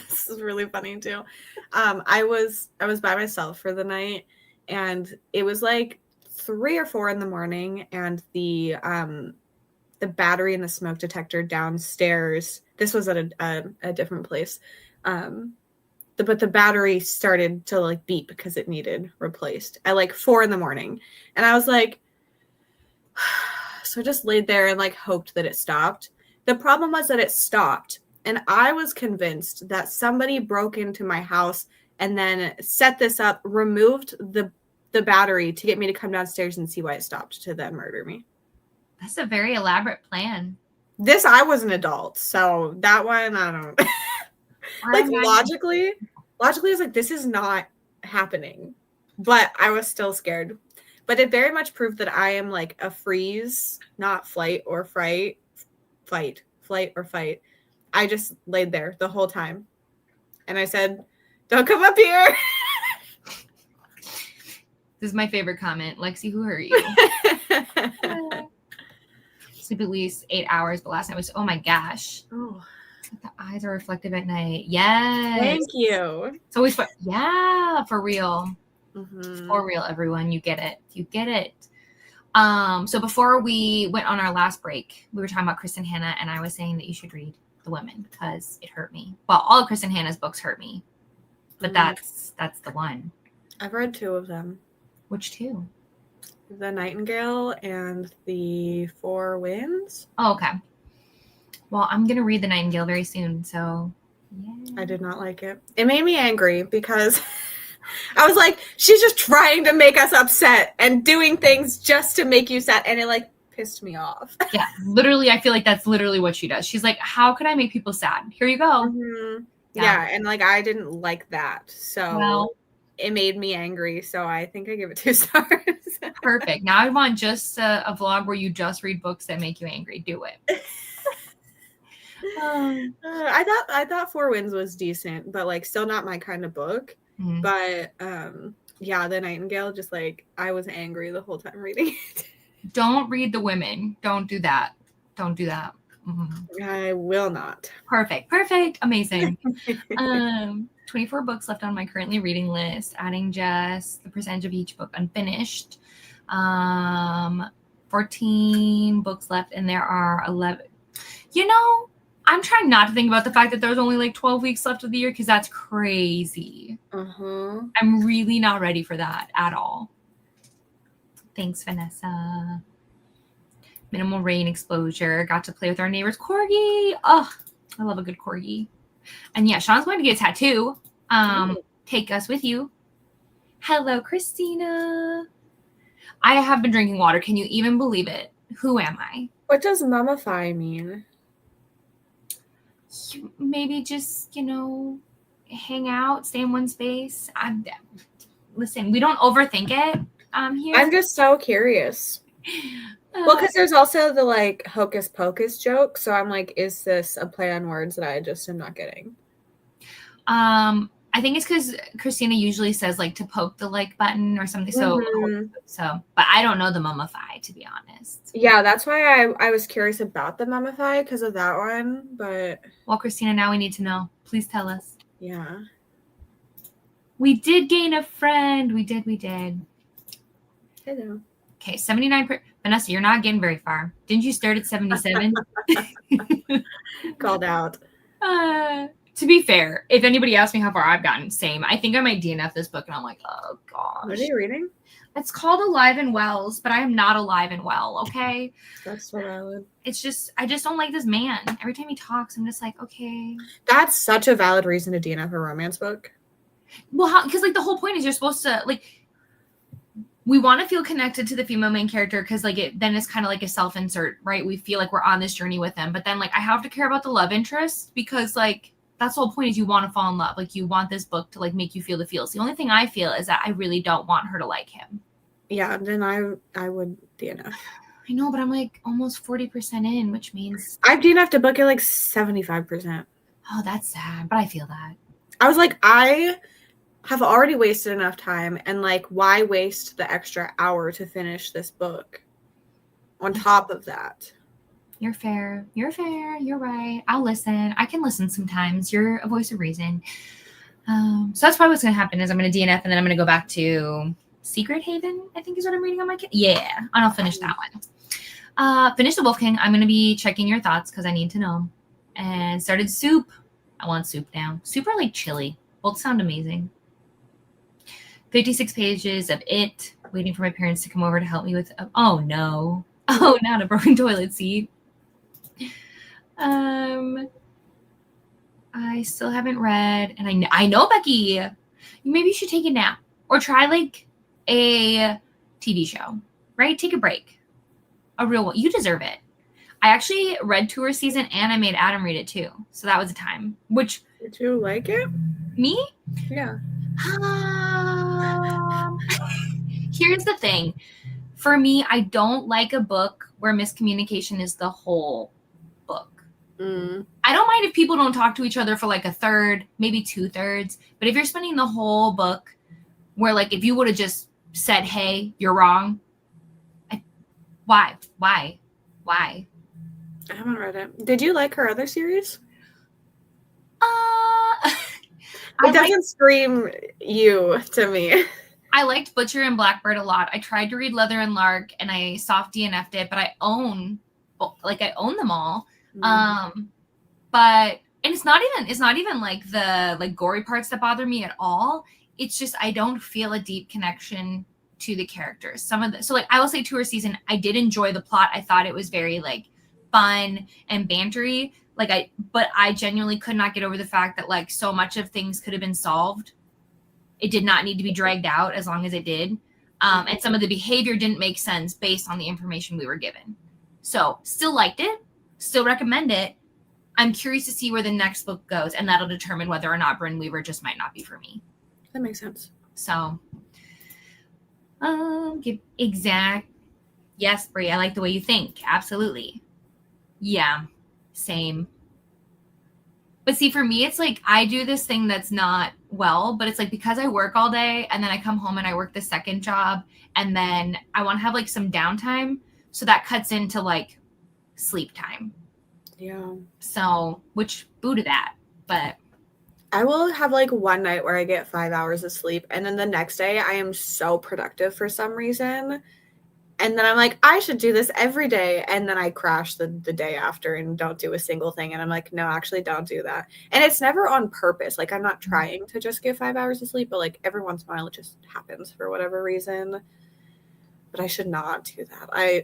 this is really funny too. I was by myself for the night, and it was like 3 or 4 in the morning, and the battery in the smoke detector downstairs, this was at a different place, but the battery started to like beep because it needed replaced at like 4 in the morning. And I was like, so I just laid there and like hoped that it stopped. The problem was that it stopped, and I was convinced that somebody broke into my house and then set this up, removed the battery to get me to come downstairs and see why it stopped, to then murder me. That's a very elaborate plan. I was an adult, so that one, I don't like logically I was like, this is not happening, but I was still scared. But it very much proved that I am like a freeze, not flight or fight. I just laid there the whole time, and I said, don't come up here. This is my favorite comment. Lexi, who hurt you? Sleep at least 8 hours, but last night was, oh my gosh. Oh, the eyes are reflective at night. Yes. Thank you. It's always fun. Yeah, for real. Mm-hmm. For real, everyone. You get it. So before we went on our last break, we were talking about Kristen Hanna, and I was saying that you should read The Women because it hurt me. Well, all of Kristen Hanna's books hurt me, but that's the one. I've read 2 of them. Which 2? The Nightingale and the 4 Winds. Oh, okay. Well, I'm gonna read The Nightingale very soon, so yeah. I did not like it. It made me angry because I was like, she's just trying to make us upset and doing things just to make you sad, and it like pissed me off. Yeah, literally, I feel like that's literally what she does. She's like, how can I make people sad? Here you go. Mm-hmm. Yeah, and like I didn't like that, so it made me angry. So I think I give it 2 stars. Perfect. Now I want just a vlog where you just read books that make you angry. Do it. I thought 4 Winds was decent, but like still not my kind of book. Mm-hmm. But yeah, The Nightingale, just like I was angry the whole time reading it. Don't read The Women. Don't do that. Mm-hmm. I will not. Perfect. Amazing. 24 books left on my currently reading list, adding just the percentage of each book unfinished. 14 books left, and there are 11. You know, I'm trying not to think about the fact that there's only like 12 weeks left of the year, because that's crazy. Uh-huh. I'm really not ready for that at all. Thanks, Vanessa. Minimal rain exposure. Got to play with our neighbor's corgi. Oh, I love a good corgi. And yeah, Sean's going to get a tattoo. Take us with you. Hello, Christina. I have been drinking water. Can you even believe it? Who am I? What does mummify mean? Maybe just, hang out, stay in one space. Listen, we don't overthink it here. I'm just so curious. Well, because there's also the like hocus pocus joke. So I'm like, is this a play on words that I just am not getting? I think it's because Christina usually says like to poke the like button or something. So, but I don't know the mummify, to be honest. Yeah, that's why I was curious about the mummify because of that one. But well, Christina, now we need to know. Please tell us. Yeah. We did gain a friend. We did. Hello. Okay, 79. Vanessa, you're not getting very far. Didn't you start at 77? Called out. To be fair, if anybody asks me how far I've gotten, same. I think I might DNF this book, and I'm like, oh gosh. What are you reading? It's called Alive and Wells, but I am not alive and well, okay? That's so valid. It's just, I just don't like this man. Every time he talks, I'm just like, okay. That's such a valid reason to DNF a romance book. Well, because like the whole point is you're supposed to, like, we want to feel connected to the female main character because like then it's kind of like a self-insert, right? We feel like we're on this journey with them, but then like I have to care about the love interest because like that's the whole point is you want to fall in love. Like you want this book to like make you feel the feels. The only thing I feel is that I really don't want her to like him. Yeah, then I would DNF. I know, but I'm like almost 40% in, which means I've DNF'd a book at like 75%. Oh, that's sad, but I feel that. I was like, I have already wasted enough time, and like, why waste the extra hour to finish this book on top of that? You're fair. You're fair. You're right. I'll listen. I can listen sometimes. You're a voice of reason. So that's probably what's going to happen is I'm going to DNF and then I'm going to go back to Secret Haven, I think is what I'm reading on my kid. Yeah, and I'll finish that one. Finish the Wolf King. I'm going to be checking your thoughts because I need to know. And started Soup. I want Soup now. Soup or like Chili. Both sound amazing. 56 pages of it. Waiting for my parents to come over to help me with. Oh no. Oh, not a broken toilet seat. I still haven't read, and I know Becky. Maybe you should take a nap or try like a TV show, right? Take a break, a real one. You deserve it. I actually read Tour Season, and I made Adam read it too, so that was a time. Which did you like it? Me? Yeah. Here's the thing. For me, I don't like a book where miscommunication is the whole book. I don't mind if people don't talk to each other for like a third, maybe 2/3. But if you're spending the whole book where like if you would have just said, hey, you're wrong. Why? I haven't read it. Did you like her other series? It doesn't scream you to me. I liked Butcher and Blackbird a lot. I tried to read Leather and Lark and I soft DNF'd it, but I own them all. But and it's not even like the like gory parts that bother me at all. It's just I don't feel a deep connection to the characters. So like I will say Tour Season, I did enjoy the plot. I thought it was very like fun and bantery. But I genuinely could not get over the fact that like so much of things could have been solved. It did not need to be dragged out as long as it did. And some of the behavior didn't make sense based on the information we were given. So still liked it, still recommend it. I'm curious to see where the next book goes, and that'll determine whether or not Bryn Weaver just might not be for me. That makes sense. So, yes, Brie, I like the way you think. Absolutely. Yeah, same. But see, for me, it's like I do this thing that's not well, but it's like because I work all day and then I come home and I work the second job and then I want to have like some downtime. So that cuts into like sleep time. Yeah. So, which boo to that. But I will have like one night where I get 5 hours of sleep. And then the next day I am so productive for some reason. And then I'm like, I should do this every day. And then I crash the day after and don't do a single thing. And I'm like, no, actually don't do that. And it's never on purpose. Like I'm not trying to just get 5 hours of sleep, but like every once in a while it just happens for whatever reason. But I should not do that. I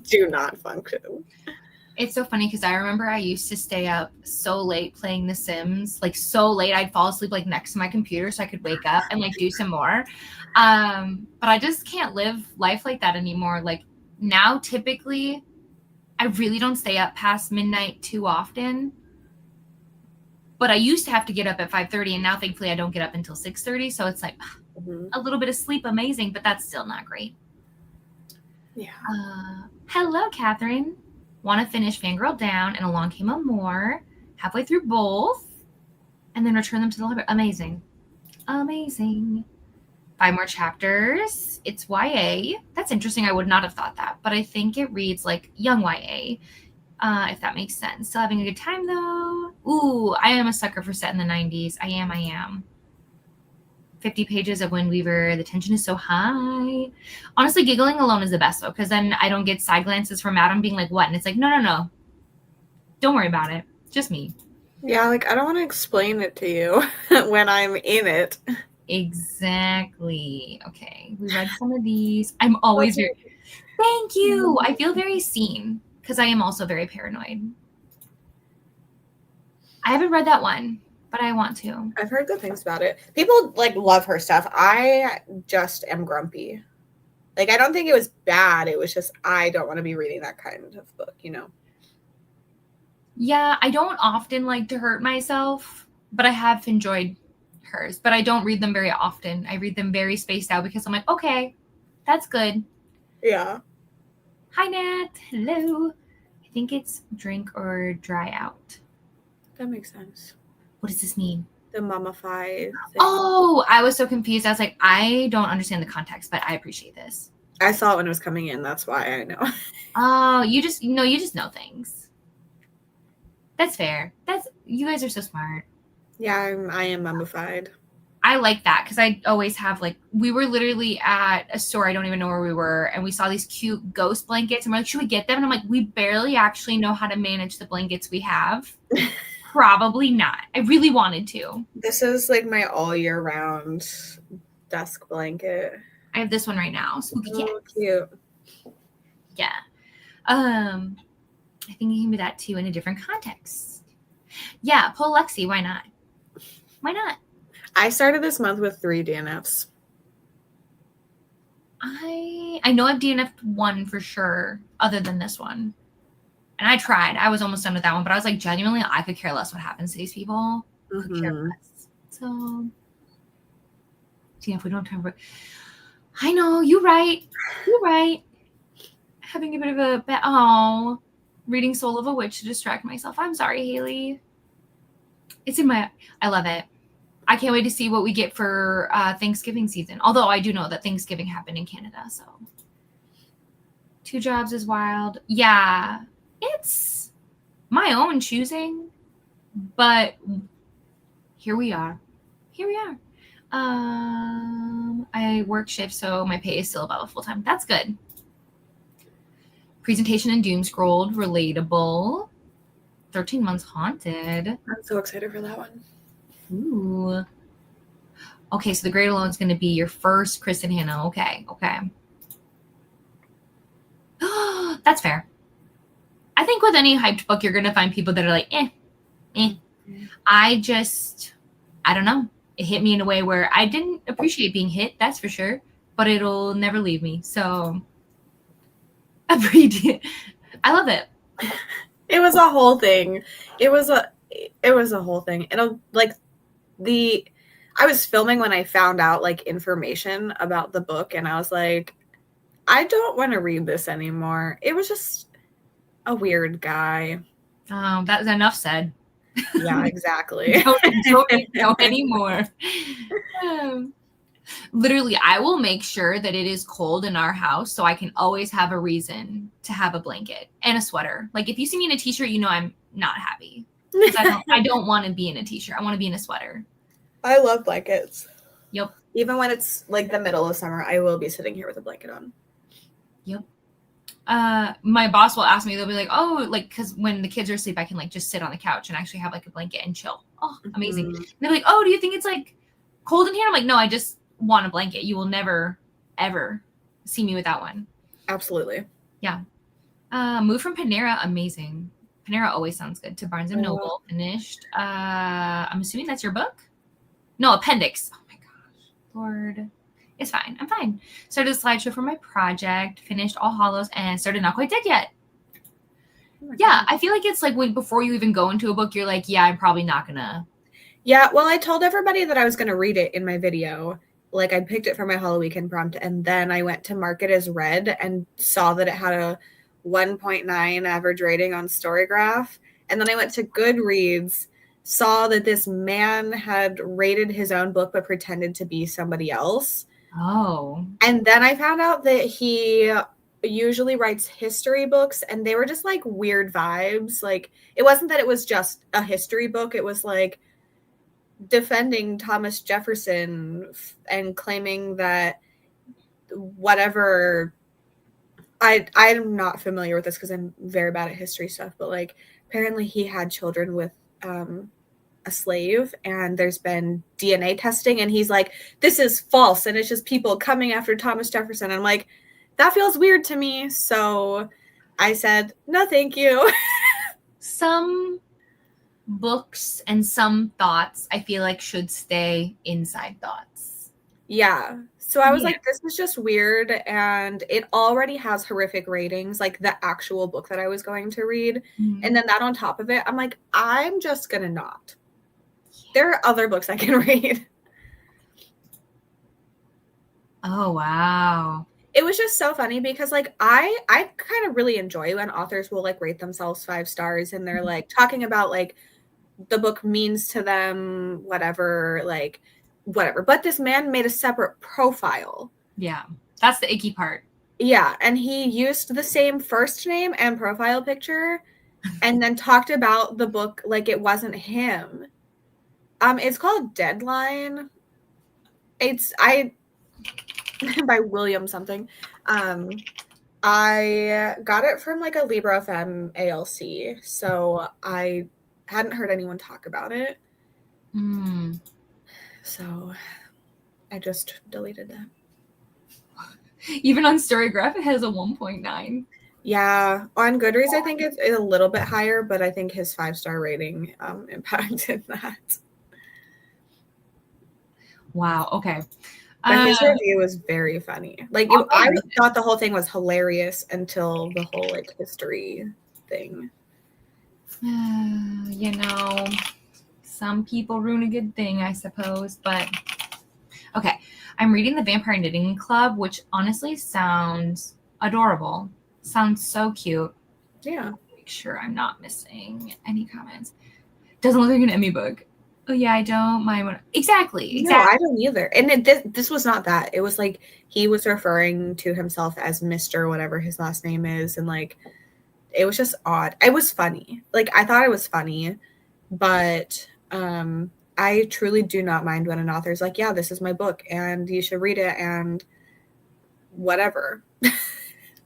do not function. It's so funny because I remember I used to stay up so late playing The Sims, like so late I'd fall asleep like next to my computer so I could wake up and like do some more. But I just can't live life like that anymore. Like now, typically, I really don't stay up past midnight too often. But I used to have to get up at 5:30, and now thankfully I don't get up until 6:30. So it's like a little bit of sleep, amazing, but that's still not great. Yeah. Hello, Catherine. Want to finish Fangirl Down, and Along Came a More. Halfway through both, and then return them to the library. Amazing. 5 more chapters. It's YA. That's interesting. I would not have thought that, but I think it reads like young YA, if that makes sense. Still having a good time, though. Ooh, I am a sucker for set in the 90s. I am. 50 pages of Wind Weaver. The tension is so high. Honestly, giggling alone is the best, though, because then I don't get side glances from Adam being like, what? And it's like, no. Don't worry about it. Just me. Yeah, like, I don't want to explain it to you when I'm in it. Exactly. Okay. We read some of these. I'm always very... Thank you. I feel very seen because I am also very paranoid. I haven't read that one, but I want to. I've heard good things about it. People like love her stuff. I just am grumpy. Like, I don't think it was bad. It was just I don't want to be reading that kind of book, you know? Yeah, I don't often like to hurt myself, but I have enjoyed hers. But I don't read them very often. I read them very spaced out because I'm like, okay, that's good. Yeah. Hi, Nat. Hello. I think it's drink or dry out. That makes sense. What does this mean? The mummify thing. Oh, I was so confused. I was like, I don't understand the context, but I appreciate this. I saw it when it was coming in. That's why I know. Oh, you just know things. That's fair. You guys are so smart. Yeah, I am mummified. I like that because I always have like, we were literally at a store, I don't even know where we were, and we saw these cute ghost blankets and we're like, should we get them? And I'm like, we barely actually know how to manage the blankets we have. Probably not. I really wanted to. This is like my all year round desk blanket. I have this one right now. Spooky cat. Oh, cute. Yeah. I think you can do that too in a different context. Yeah, pull Lexi. Why not? Why not? I started this month with 3 DNFs. I know I've DNF'd one for sure, other than this one. And I tried. I was almost done with that one, but I was like, genuinely, I could care less what happens to these people. Could care less. So, if we don't have time for... I know, you're right. You're right. Having a bit of a... reading Soul of a Witch to distract myself. I'm sorry, Haley. It's in my... I love it. I can't wait to see what we get for Thanksgiving season. Although I do know that Thanksgiving happened in Canada, so 2 jobs is wild. Yeah, it's my own choosing, but here we are. I work shift, so my pay is still about a full time. That's good. Presentation and Doom Scrolled, relatable. 13 Months Haunted. I'm so excited for that one. Ooh. Okay, so The Great Alone is going to be your first Kristen Hanna. Okay. That's fair. I think with any hyped book, you're going to find people that are like, eh. I don't know. It hit me in a way where I didn't appreciate being hit, that's for sure, but it'll never leave me. So, I love it. It was a whole thing. It was a whole thing. And like I was filming when I found out like information about the book, and I was like, I don't want to read this anymore. It was just a weird guy. Oh, that's enough said. Yeah, exactly. don't know anymore. Literally, I will make sure that it is cold in our house so I can always have a reason to have a blanket and a sweater. Like if you see me in a t-shirt, you know I'm not happy. I don't want to be in a t-shirt. I want to be in a sweater. I love blankets. Yep. Even when it's like the middle of summer, I will be sitting here with a blanket on. Yep. My boss will ask me, they'll be like, oh, like, because when the kids are asleep, I can like just sit on the couch and actually have like a blanket and chill. Oh, amazing. And they're like, oh, do you think it's like cold in here? I'm like, no, I just want a blanket. You will never, ever see me without one. Absolutely. Yeah. Move from Panera, amazing. Panera always sounds good. To Barnes & Noble, finished. I'm assuming that's your book? No, appendix. Oh my gosh. Lord. It's fine. I'm fine. Started a slideshow for my project, finished All Hallows, and started Not Quite Dead Yet. Yeah, I feel like it's like when before you even go into a book, you're like, yeah, I'm probably not gonna. Yeah, well, I told everybody that I was gonna read it in my video. Like I picked it for my Halloweekend prompt, and then I went to mark it as read and saw that it had a 1.9 average rating on Storygraph. And then I went to Goodreads, saw that this man had rated his own book but pretended to be somebody else. Oh. And then I found out that he usually writes history books, and they were just like weird vibes. Like it wasn't that it was just a history book. It was like defending Thomas Jefferson and claiming that whatever, I'm not familiar with this because I'm very bad at history stuff, but like apparently he had children with a slave, and there's been DNA testing, and he's like, this is false, and it's just people coming after Thomas Jefferson. I'm like, that feels weird to me. So I said, no, thank you. Some books and some thoughts I feel like should stay inside thoughts. Yeah. So I was like, this is just weird, and it already has horrific ratings, like the actual book that I was going to read. Mm-hmm. And then that on top of it, I'm like, I'm just gonna not. There are other books I can read. Oh, wow. It was just so funny because like I kind of really enjoy when authors will like rate themselves 5 stars and they're like talking about like the book means to them, whatever, like whatever. But this man made a separate profile. Yeah. That's the icky part. Yeah, and he used the same first name and profile picture and then talked about the book like it wasn't him. It's called Deadline. It's by William something. I got it from like a Libra FM ALC, so I hadn't heard anyone talk about it. So I just deleted that. Even on Storygraph, it has a 1.9. Yeah, on Goodreads, I think it's a little bit higher, but I think his 5-star rating impacted that. Wow. Okay. But his review was very funny. Like, I thought the whole thing was hilarious until the whole like history thing. You know, some people ruin a good thing, I suppose. But okay, I'm reading The Vampire Knitting Club, which honestly sounds adorable. Sounds so cute. Yeah. Make sure I'm not missing any comments. Doesn't look like an Emmy book. Oh yeah, I don't mind when exactly. No, I don't either. And this was not that. It was like he was referring to himself as Mr. whatever his last name is, and like it was just odd. It was funny. Like I thought it was funny, but I truly do not mind when an author's like, yeah, this is my book and you should read it and whatever.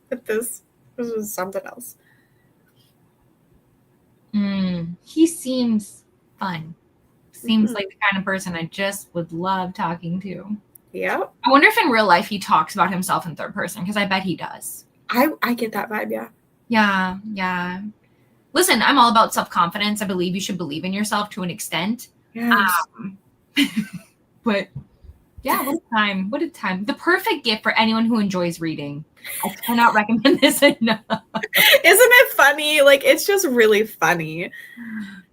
But this was something else. He seems fun. Seems like the kind of person I just would love talking to. Yeah. I wonder if in real life he talks about himself in third person, because I bet he does. I get that vibe, yeah. Yeah. Listen, I'm all about self-confidence. I believe you should believe in yourself to an extent. Yes. But yeah, what a time. The perfect gift for anyone who enjoys reading. I cannot recommend this enough. Isn't it funny? Like, it's just really funny.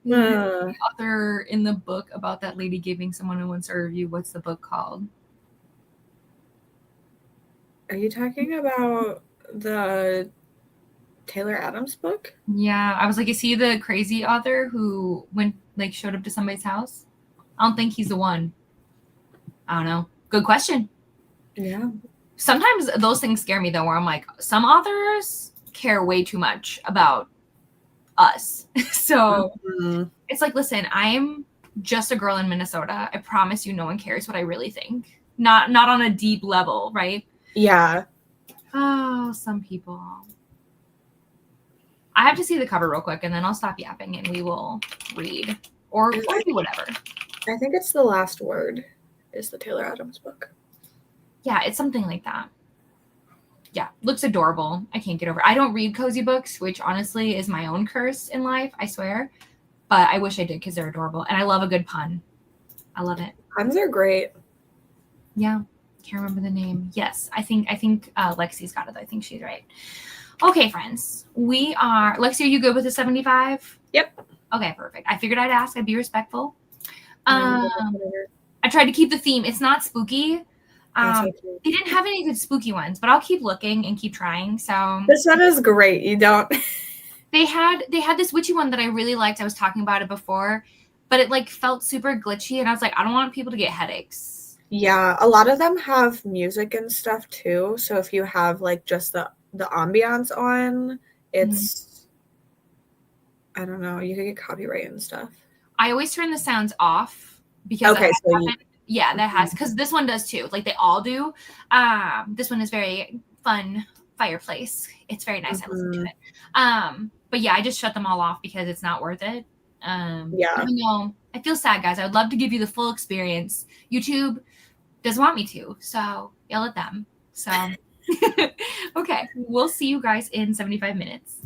The author in the book about that lady giving someone a 1-star review, what's the book called? Are you talking about the Taylor Adams book? Yeah, I was like, is he the crazy author who showed up to somebody's house? I don't think he's the one. I don't know. Good question. Yeah. Sometimes those things scare me though, where I'm like, some authors care way too much about us. So it's like, listen, I'm just a girl in Minnesota. I promise you no one cares what I really think. Not on a deep level, right? Yeah. Oh, some people. I have to see the cover real quick and then I'll stop yapping and we will read or do whatever. I think it's The Last Word is the Taylor Adams book. Yeah, it's something like that. Yeah, looks adorable. I can't get over it. I don't read cozy books, which honestly is my own curse in life, I swear. But I wish I did because they're adorable. And I love a good pun. I love it. Puns are great. Yeah. Can't remember the name. Yes, I think Lexi's got it. I think she's right. Okay, friends. We are... Lexi, are you good with the 75? Yep. Okay, perfect. I figured I'd ask. I'd be respectful. I tried to keep the theme. It's not spooky. They didn't have any good spooky ones, but I'll keep looking and keep trying. So this one is great. You don't. They had this witchy one that I really liked. I was talking about it before, but it like felt super glitchy, and I was like, I don't want people to get headaches. Yeah, a lot of them have music and stuff too. So if you have like just the ambiance on, it's I don't know. You could get copyright and stuff. I always turn the sounds off because Okay, so yeah, that has, because this one does too. Like they all do. This one is very fun fireplace. It's very nice. I listen to it. But yeah, I just shut them all off because it's not worth it. Yeah. Even though I feel sad, guys. I would love to give you the full experience. YouTube doesn't want me to, so yell at them. So okay, we'll see you guys in 75 minutes.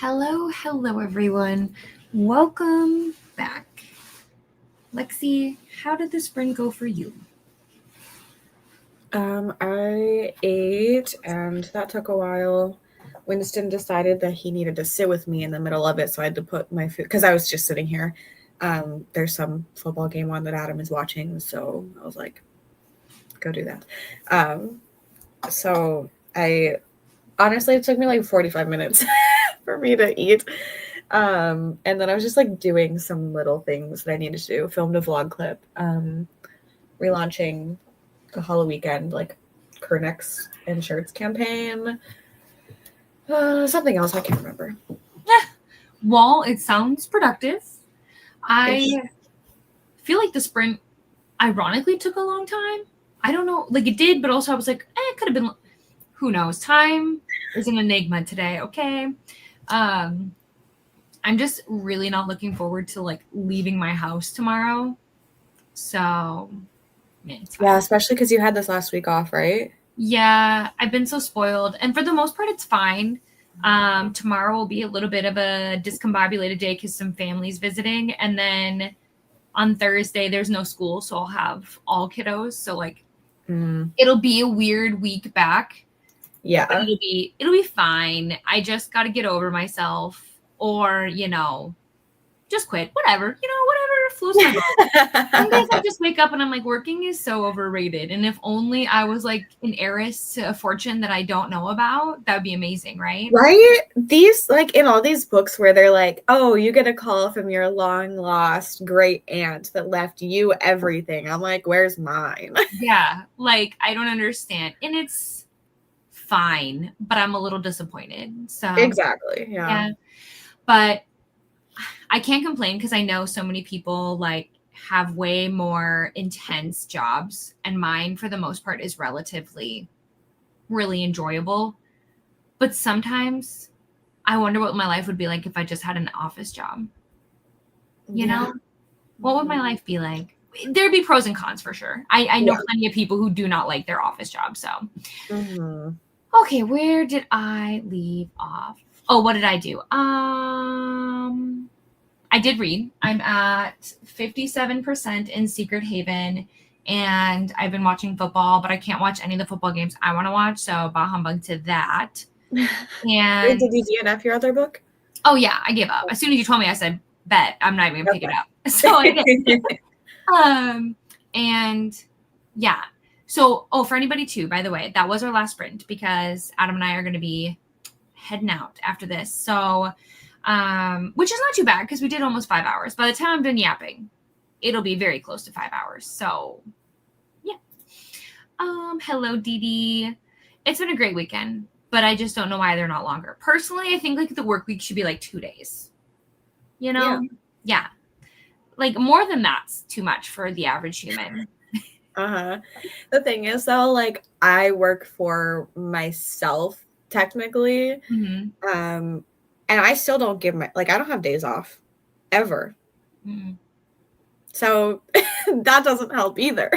Hello, everyone. Welcome back. Lexi, how did the sprint go for you? I ate, and that took a while. Winston decided that he needed to sit with me in the middle of it, so I had to put my food because I was just sitting here. There's some football game on that Adam is watching, so I was like, go do that. So I honestly, it took me like 45 minutes for me to eat. And then I was just like doing some little things that I needed to do. Filmed a vlog clip, relaunching the Halloweekend like Kernex and shirts campaign. Something else I can't remember. Well, it sounds productive. I feel like the sprint ironically took a long time. I don't know, like it did, but also I was like, it could have been, who knows? Time is an enigma today, okay? I'm just really not looking forward to like leaving my house tomorrow. So, it's fine. Yeah, especially because you had this last week off, right? Yeah, I've been so spoiled. And for the most part, it's fine. Tomorrow will be a little bit of a discombobulated day because some family's visiting. And then on Thursday, there's no school. So I'll have all kiddos. So like, it'll be a weird week back. Yeah. But it'll be fine. I just got to get over myself or, just quit. Whatever floats my boat. Some days I just wake up and I'm like, working is so overrated. And if only I was like an heiress to a fortune that I don't know about, that would be amazing, right? Right? These, like in all these books where they're like, oh, you get a call from your long lost great aunt that left you everything. I'm like, where's mine? Yeah. Like, I don't understand. And it's fine, but I'm a little disappointed. So Exactly. Yeah. But I can't complain because I know so many people like have way more intense jobs, and mine for the most part is relatively really enjoyable. But sometimes I wonder what my life would be like if I just had an office job. You know? What would my life be like? There'd be pros and cons for sure. I know plenty of people who do not like their office job. So okay, where did I leave off? Oh, what did I do? I did read. I'm at 57% in Secret Haven, and I've been watching football, but I can't watch any of the football games I want to watch, so bah humbug to that. And did you DNF your other book? Oh yeah, I gave up. As soon as you told me, I said, bet I'm not even gonna pick it up. So I did. And yeah. So, for anybody too, by the way, that was our last sprint because Adam and I are going to be heading out after this. So, which is not too bad because we did almost 5 hours. By the time I'm done yapping, it'll be very close to 5 hours. So, yeah. Hello, Dee Dee. It's been a great weekend, but I just don't know why they're not longer. Personally, I think like the work week should be like 2 days. Yeah. Like more than that's too much for the average human. The thing is though, like I work for myself technically. And I still don't give I don't have days off ever. So that doesn't help either.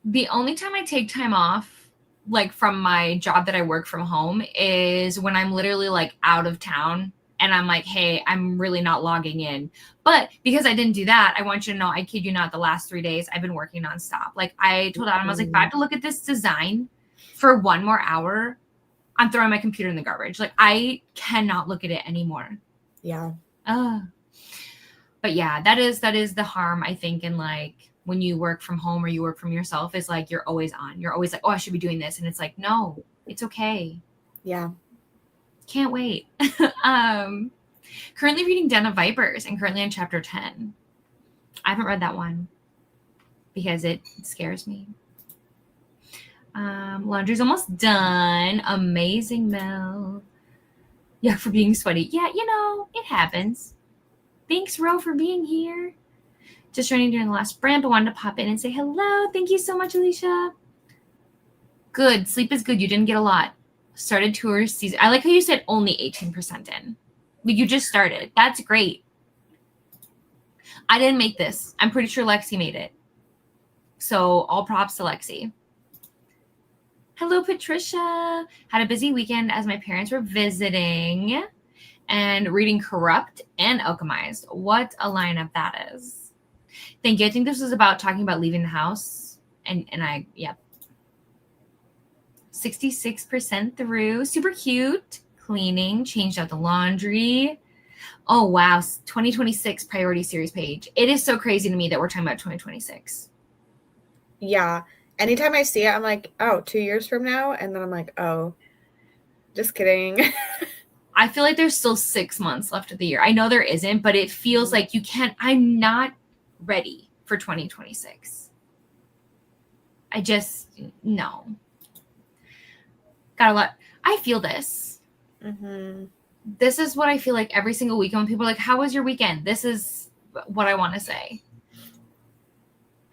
The only time I take time off, like from my job that I work from home, is when I'm literally like out of town and I'm like, hey, I'm really not logging in. But because I didn't do that, I want you to know, I kid you not, the last 3 days I've been working nonstop. Like I told Adam, I was like, if I have to look at this design for 1 more hour, I'm throwing my computer in the garbage. Like I cannot look at it anymore. Yeah. But yeah, that is the harm, I think, in like when you work from home or you work from yourself, is like you're always on. You're always like, oh, I should be doing this. And it's like, no, it's okay. Yeah. Can't wait. Currently reading Den of Vipers and currently on chapter 10. I haven't read that one because it scares me. Laundry's almost done. Amazing, Mel. Yeah, for being sweaty. Yeah, it happens. Thanks, Ro, for being here. Just joining during the last sprint, but wanted to pop in and say hello. Thank you so much, Alicia. Good. Sleep is good. You didn't get a lot. Started tour season. I like how you said only 18% in. But you just started. That's great. I didn't make this. I'm pretty sure Lexi made it. So all props to Lexi. Hello, Patricia. Had a busy weekend as my parents were visiting. and reading Corrupt and Alchemized. What a lineup that is. Thank you. I think this was about talking about leaving the house. And I, yeah. 66% through. Super cute. Cleaning. Changed out the laundry. Oh, wow. 2026 priority series page. It is so crazy to me that we're talking about 2026. Yeah. Anytime I see it, I'm like, oh, 2 years from now. And then I'm like, oh, just kidding. I feel like there's still 6 months left of the year. I know there isn't, but it feels like you can't. I'm not ready for 2026. I just, no. Got a lot. I feel this. Mm-hmm. This is what I feel like every single weekend when people are like, how was your weekend? This is what I want to say.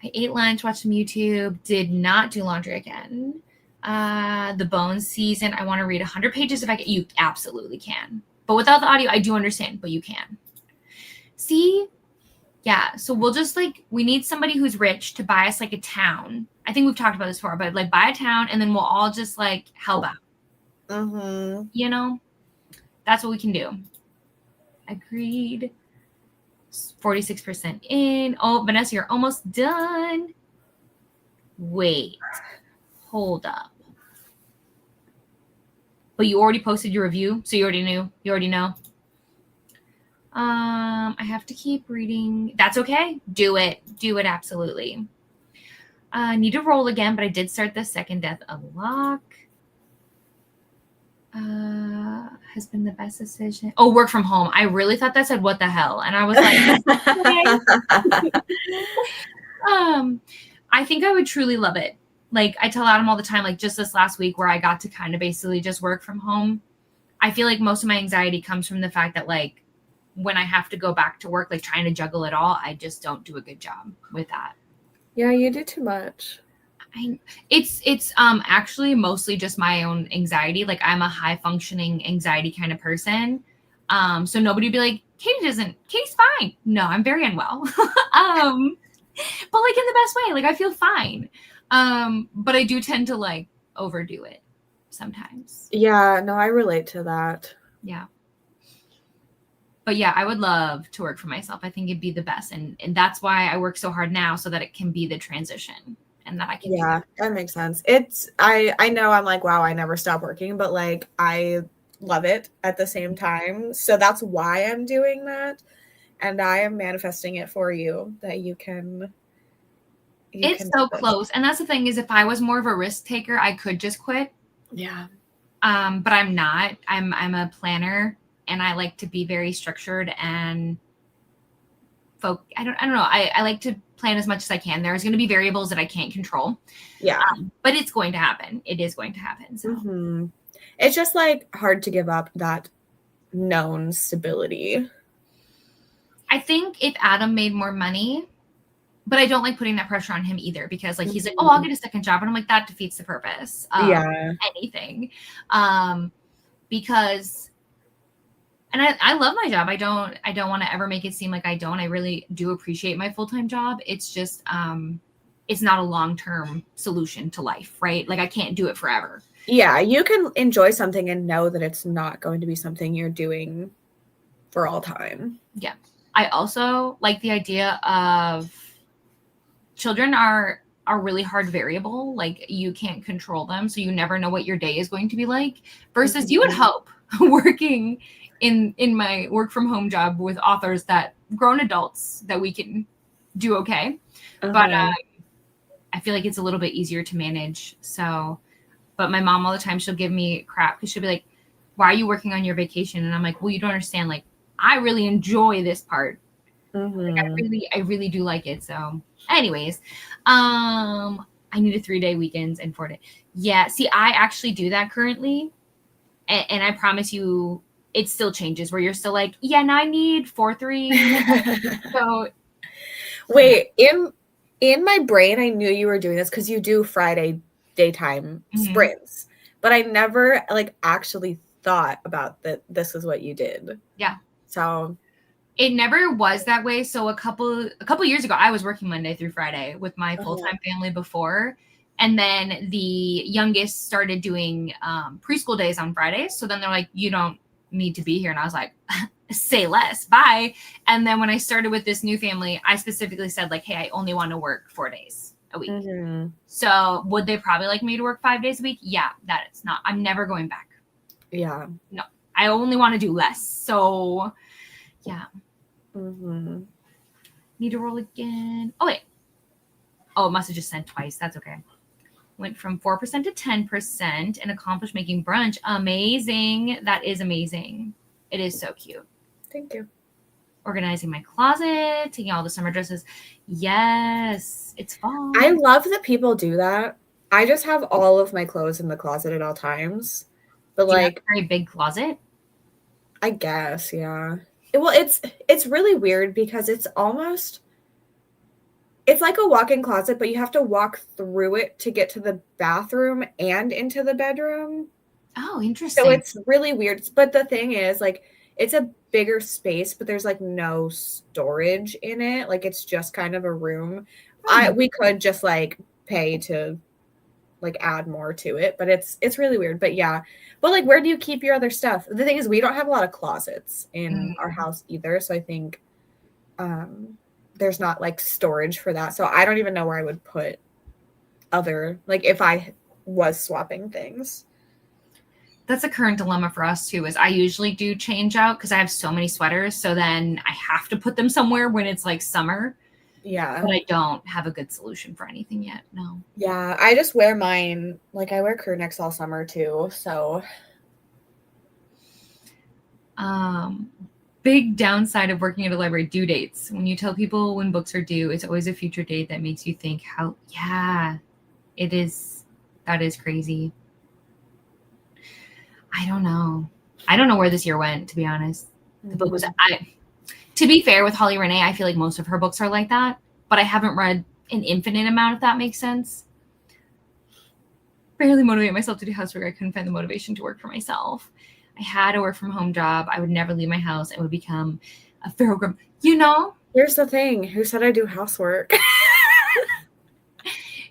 I ate lunch, watched some YouTube, did not do laundry again. The Bones season, I want to read 100 pages if I can. You absolutely can. But without the audio, I do understand, but you can. See? Yeah. So we'll just we need somebody who's rich to buy us a town. I think we've talked about this before, but buy a town and then we'll all just help out. Mm-hmm. You know? That's what we can do. Agreed. 46% in. Oh, Vanessa, you're almost done. Wait. Hold up. But you already posted your review, so you already knew. You already know. I have to keep reading. That's okay. Do it. Do it, absolutely. Need to roll again, but I did start the second death unlock. Has been the best decision. Oh, work from home. I really thought that said what the hell. And I was like, okay. I think I would truly love it. I tell Adam all the time, just this last week where I got to kind of basically just work from home. I feel like most of my anxiety comes from the fact that when I have to go back to work, trying to juggle it all, I just don't do a good job with that. Yeah, you do too much. It's actually mostly just my own anxiety. I'm a high functioning anxiety kind of person. So nobody would be like, Katie's fine. No, I'm very unwell. But in the best way, I feel fine. But I do tend to overdo it sometimes. Yeah, no, I relate to that. Yeah. But yeah, I would love to work for myself. I think it'd be the best. And that's why I work so hard now, so that it can be the transition. And that I can that makes sense. I know I'm wow, I never stop working, but I love it at the same time. So that's why I'm doing that. And I am manifesting it for you that you can. It's so close. And that's the thing is, if I was more of a risk taker, I could just quit. Yeah. But I'm not. I'm a planner, and I like to be very structured and I don't know. I like to plan as much as I can. There's going to be variables that I can't control. Yeah. But it's going to happen. It is going to happen. So. Mm-hmm. It's just hard to give up that known stability. I think if Adam made more money, but I don't like putting that pressure on him either, because he's like, oh, I'll get a second job. And I'm like, that defeats the purpose of anything. Because and I love my job. I don't want to ever make it seem like I don't. I really do appreciate my full-time job. It's just it's not a long-term solution to life, right? I can't do it forever. Yeah, you can enjoy something and know that it's not going to be something you're doing for all time. Yeah. I also like the idea of children are really hard variable. You can't control them, so you never know what your day is going to be like. Versus you would hope working in my work from home job with authors, that grown adults, that we can do okay. But I feel like it's a little bit easier to manage. So, but my mom all the time, she'll give me crap because she'll be like, why are you working on your vacation? And I'm like, well, you don't understand. I really enjoy this part. Mm-hmm. I really do like it. So anyways, I need a 3-day weekends and 4-day. Yeah. See, I actually do that currently. And I promise you, it still changes where you're still now I need 4-3. So wait, in my brain, I knew you were doing this because you do Friday daytime sprints, but I never actually thought about that this is what you did. Yeah. So it never was that way. So a couple years ago, I was working Monday through Friday with my full-time family before. And then the youngest started doing preschool days on Fridays. So then they're like, you don't need to be here. And I was like, say less, bye. And then when I started with this new family, I specifically said like, hey, I only want to work 4 days a week. Mm-hmm. So would they probably like me to work 5 days a week? Yeah, that is not. I'm never going back. Yeah. No, I only want to do less. So yeah. Mm-hmm. Need to roll again. Oh, wait. Oh, it must have just sent twice. That's okay. Went from 4% to 10% and accomplished making brunch. Amazing. That is amazing. It is so cute. Thank you. Organizing my closet, taking all the summer dresses. Yes, it's fall. I love that people do that. I just have all of my clothes in the closet at all times. But Do you have like, a very big closet? I guess, yeah. Well, it's really weird because it's like a walk-in closet, but you have to walk through it to get to the bathroom and into the bedroom. Oh, interesting. So it's really weird. But the thing is, like, it's a bigger space, but there's like no storage in it. Like, it's just kind of a room. We could just like pay to like add more to it, but it's really weird. But yeah. But like, where do you keep your other stuff? The thing is, we don't have a lot of closets in our house either. So I think there's not like storage for that. So I don't even know where I would put other, like if I was swapping things. That's a current dilemma for us too, is I usually do change out because I have so many sweaters. So then I have to put them somewhere when it's like summer. Yeah. But I don't have a good solution for anything yet. No. Yeah. I just wear mine. Like I wear crew necks all summer too. So. Big downside of working at a library: due dates. When you tell people when books are due, it's always a future date that makes you think it is. That is crazy. I don't know. I don't know where this year went, to be honest. The book was, to be fair with Holly Renee, I feel like most of her books are like that, but I haven't read an infinite amount, if that makes sense. Barely motivate myself to do housework. I couldn't find the motivation to work for myself. I had a work from home job. I would never leave my house. I would become a feral grandma. You know? Here's the thing. Who said I do housework?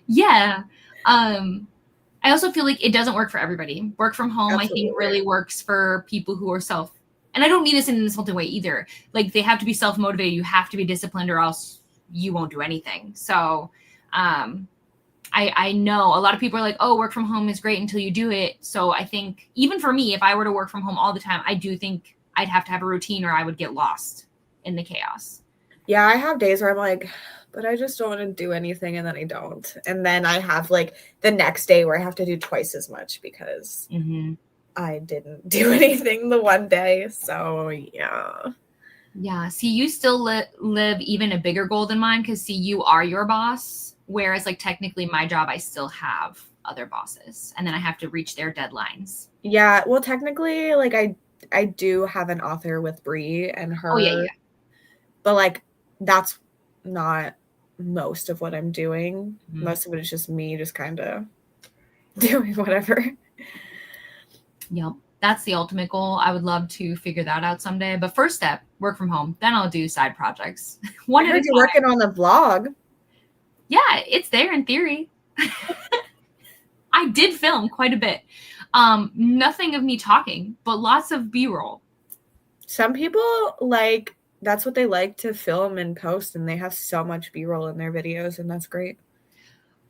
Yeah. I also feel like it doesn't work for everybody. Work from home, absolutely. I think, really works for people who are and I don't mean this in an insulting way either. Like, they have to be self-motivated. You have to be disciplined or else you won't do anything. So I know a lot of people are like, oh, work from home is great until you do it. So I think even for me, if I were to work from home all the time, I do think I'd have to have a routine or I would get lost in the chaos. Yeah, I have days where I'm like, but I just don't want to do anything, and then I don't. And then I have like the next day where I have to do twice as much because I didn't do anything the one day. So yeah. Yeah. See, you still live even a bigger goal than mine because, see, you are your boss. Whereas, like, technically my job, I still have other bosses. And then I have to reach their deadlines. Yeah. Well, technically, like, I do have an author with Bree and her. Oh, yeah. But, like, that's not most of what I'm doing. Mm-hmm. Most of it is just me just kind of doing whatever. Yep. That's the ultimate goal. I would love to figure that out someday. But first step, work from home. Then I'll do side projects. I heard you're working on the vlog. Yeah, it's there in theory. I did film quite a bit. Nothing of me talking, but lots of B-roll. Some people that's what they like to film and post, and they have so much B-roll in their videos, and that's great.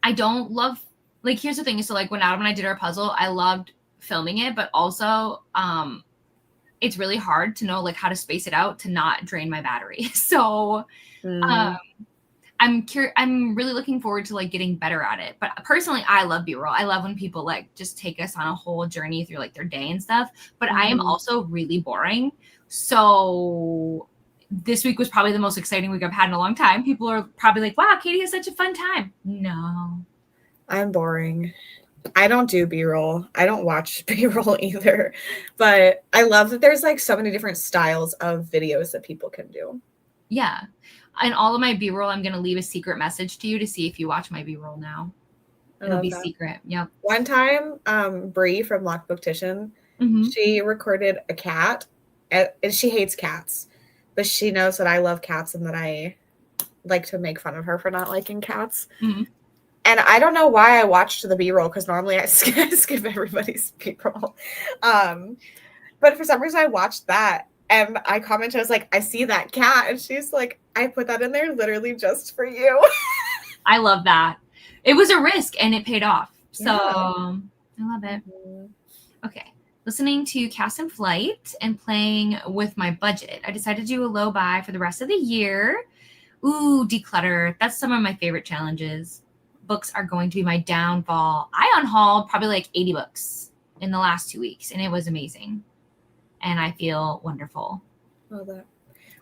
I don't love, like, here's the thing. So, like, when Adam and I did our puzzle, I loved filming it, but also it's really hard to know, like, how to space it out to not drain my battery. So I'm really looking forward to, like, getting better at it. But personally, I love B-roll. I love when people, like, just take us on a whole journey through, like, their day and stuff. But I am also really boring. So this week was probably the most exciting week I've had in a long time. People are probably like, wow, Katie has such a fun time. No. I'm boring. I don't do B-roll. I don't watch B-roll either. But I love that there's, like, so many different styles of videos that people can do. Yeah. And all of my B-roll, I'm going to leave a secret message to you to see if you watch my B-roll now. It'll be secret. Yep. One time, Bree from Lock Booktition, she recorded a cat. And she hates cats. But she knows that I love cats and that I like to make fun of her for not liking cats. Mm-hmm. And I don't know why I watched the B-roll, because normally I skip everybody's B-roll. But for some reason, I watched that and I commented, I was like, I see that cat. And she's like, I put that in there literally just for you. I love that. It was a risk and it paid off. So Yeah. I love it. Okay. Listening to Cast in Flight and playing with my budget. I decided to do a low buy for the rest of the year. Ooh, declutter. That's some of my favorite challenges. Books are going to be my downfall. I unhauled probably like 80 books in the last 2 weeks, and it was amazing. And I feel wonderful. Love that.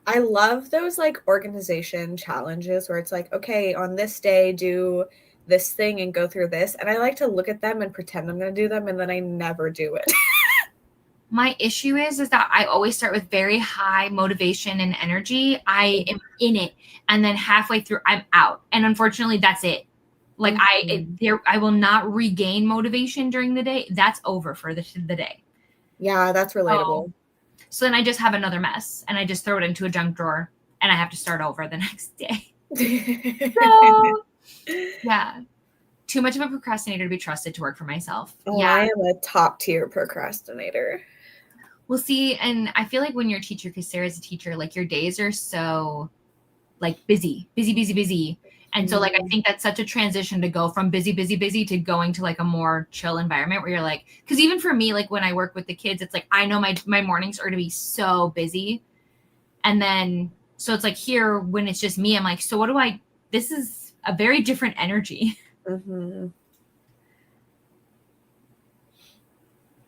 I love those like organization challenges where it's like, okay, on this day, do this thing and go through this. And I like to look at them and pretend I'm going to do them, and then I never do it. My issue is that I always start with very high motivation and energy. I am in it, and then halfway through, I'm out. And unfortunately, that's it. Like I will not regain motivation during the day. That's over for the day. Yeah, that's relatable. So then I just have another mess, and I just throw it into a junk drawer, and I have to start over the next day. So, yeah. Too much of a procrastinator to be trusted to work for myself. Oh, yeah. I am a top tier procrastinator. Well, see, and I feel like when you're a teacher, because Sarah's a teacher, like your days are so like busy. And so like, I think that's such a transition to go from busy to going to like a more chill environment where you're like, because even for me, like when I work with the kids, it's like, I know my mornings are going to be so busy. And then, so it's like here when it's just me, I'm like, so this is a very different energy. Mm-hmm.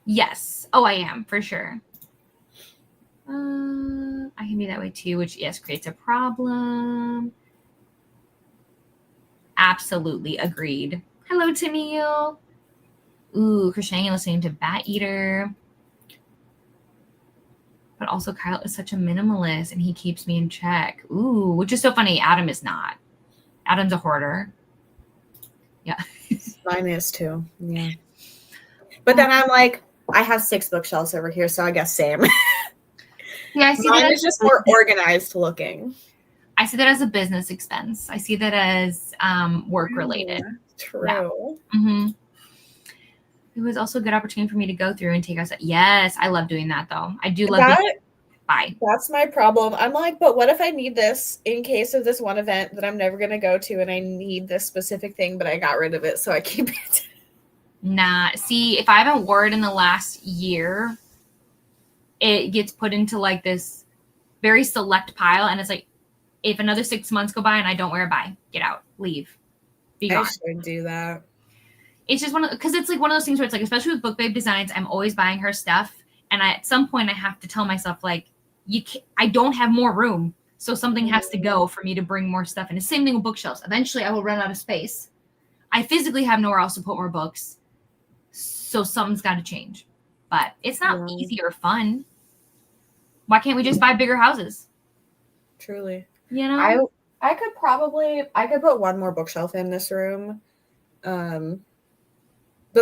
Yes. Oh, I am for sure. I can be that way too, which yes, creates a problem. Absolutely agreed. Hello, Tennille. Ooh, crocheting and listening to Bat Eater. But also Kyle is such a minimalist and he keeps me in check. Ooh, which is so funny. Adam is not. Adam's a hoarder. Yeah. Mine is too. Yeah. But then I'm like, I have 6 bookshelves over here, so I guess same. Yeah, I see Mine that is just more organized looking. I see that as a business expense. I see that as work related. True. Yeah. Mm-hmm. It was also a good opportunity for me to go through and take us. Yes, I love doing that though. I do love that. Bye. That's my problem. I'm like, but what if I need this in case of this one event that I'm never going to go to and I need this specific thing, but I got rid of it, so I keep it. Nah, see, if I haven't worn it in the last year, it gets put into like this very select pile, and it's like, if another 6 months go by and I don't wear it, bye, get out, leave, be gone. I should do that. It's just because it's like one of those things where it's like, especially with Book Babe Designs, I'm always buying her stuff, and at some point I have to tell myself like, I don't have more room, so something has to go for me to bring more stuff. And the same thing with bookshelves. Eventually, I will run out of space. I physically have nowhere else to put more books. So something's got to change, but it's not easy or fun. Why can't we just buy bigger houses? Truly. You know, I could put one more bookshelf in this room. The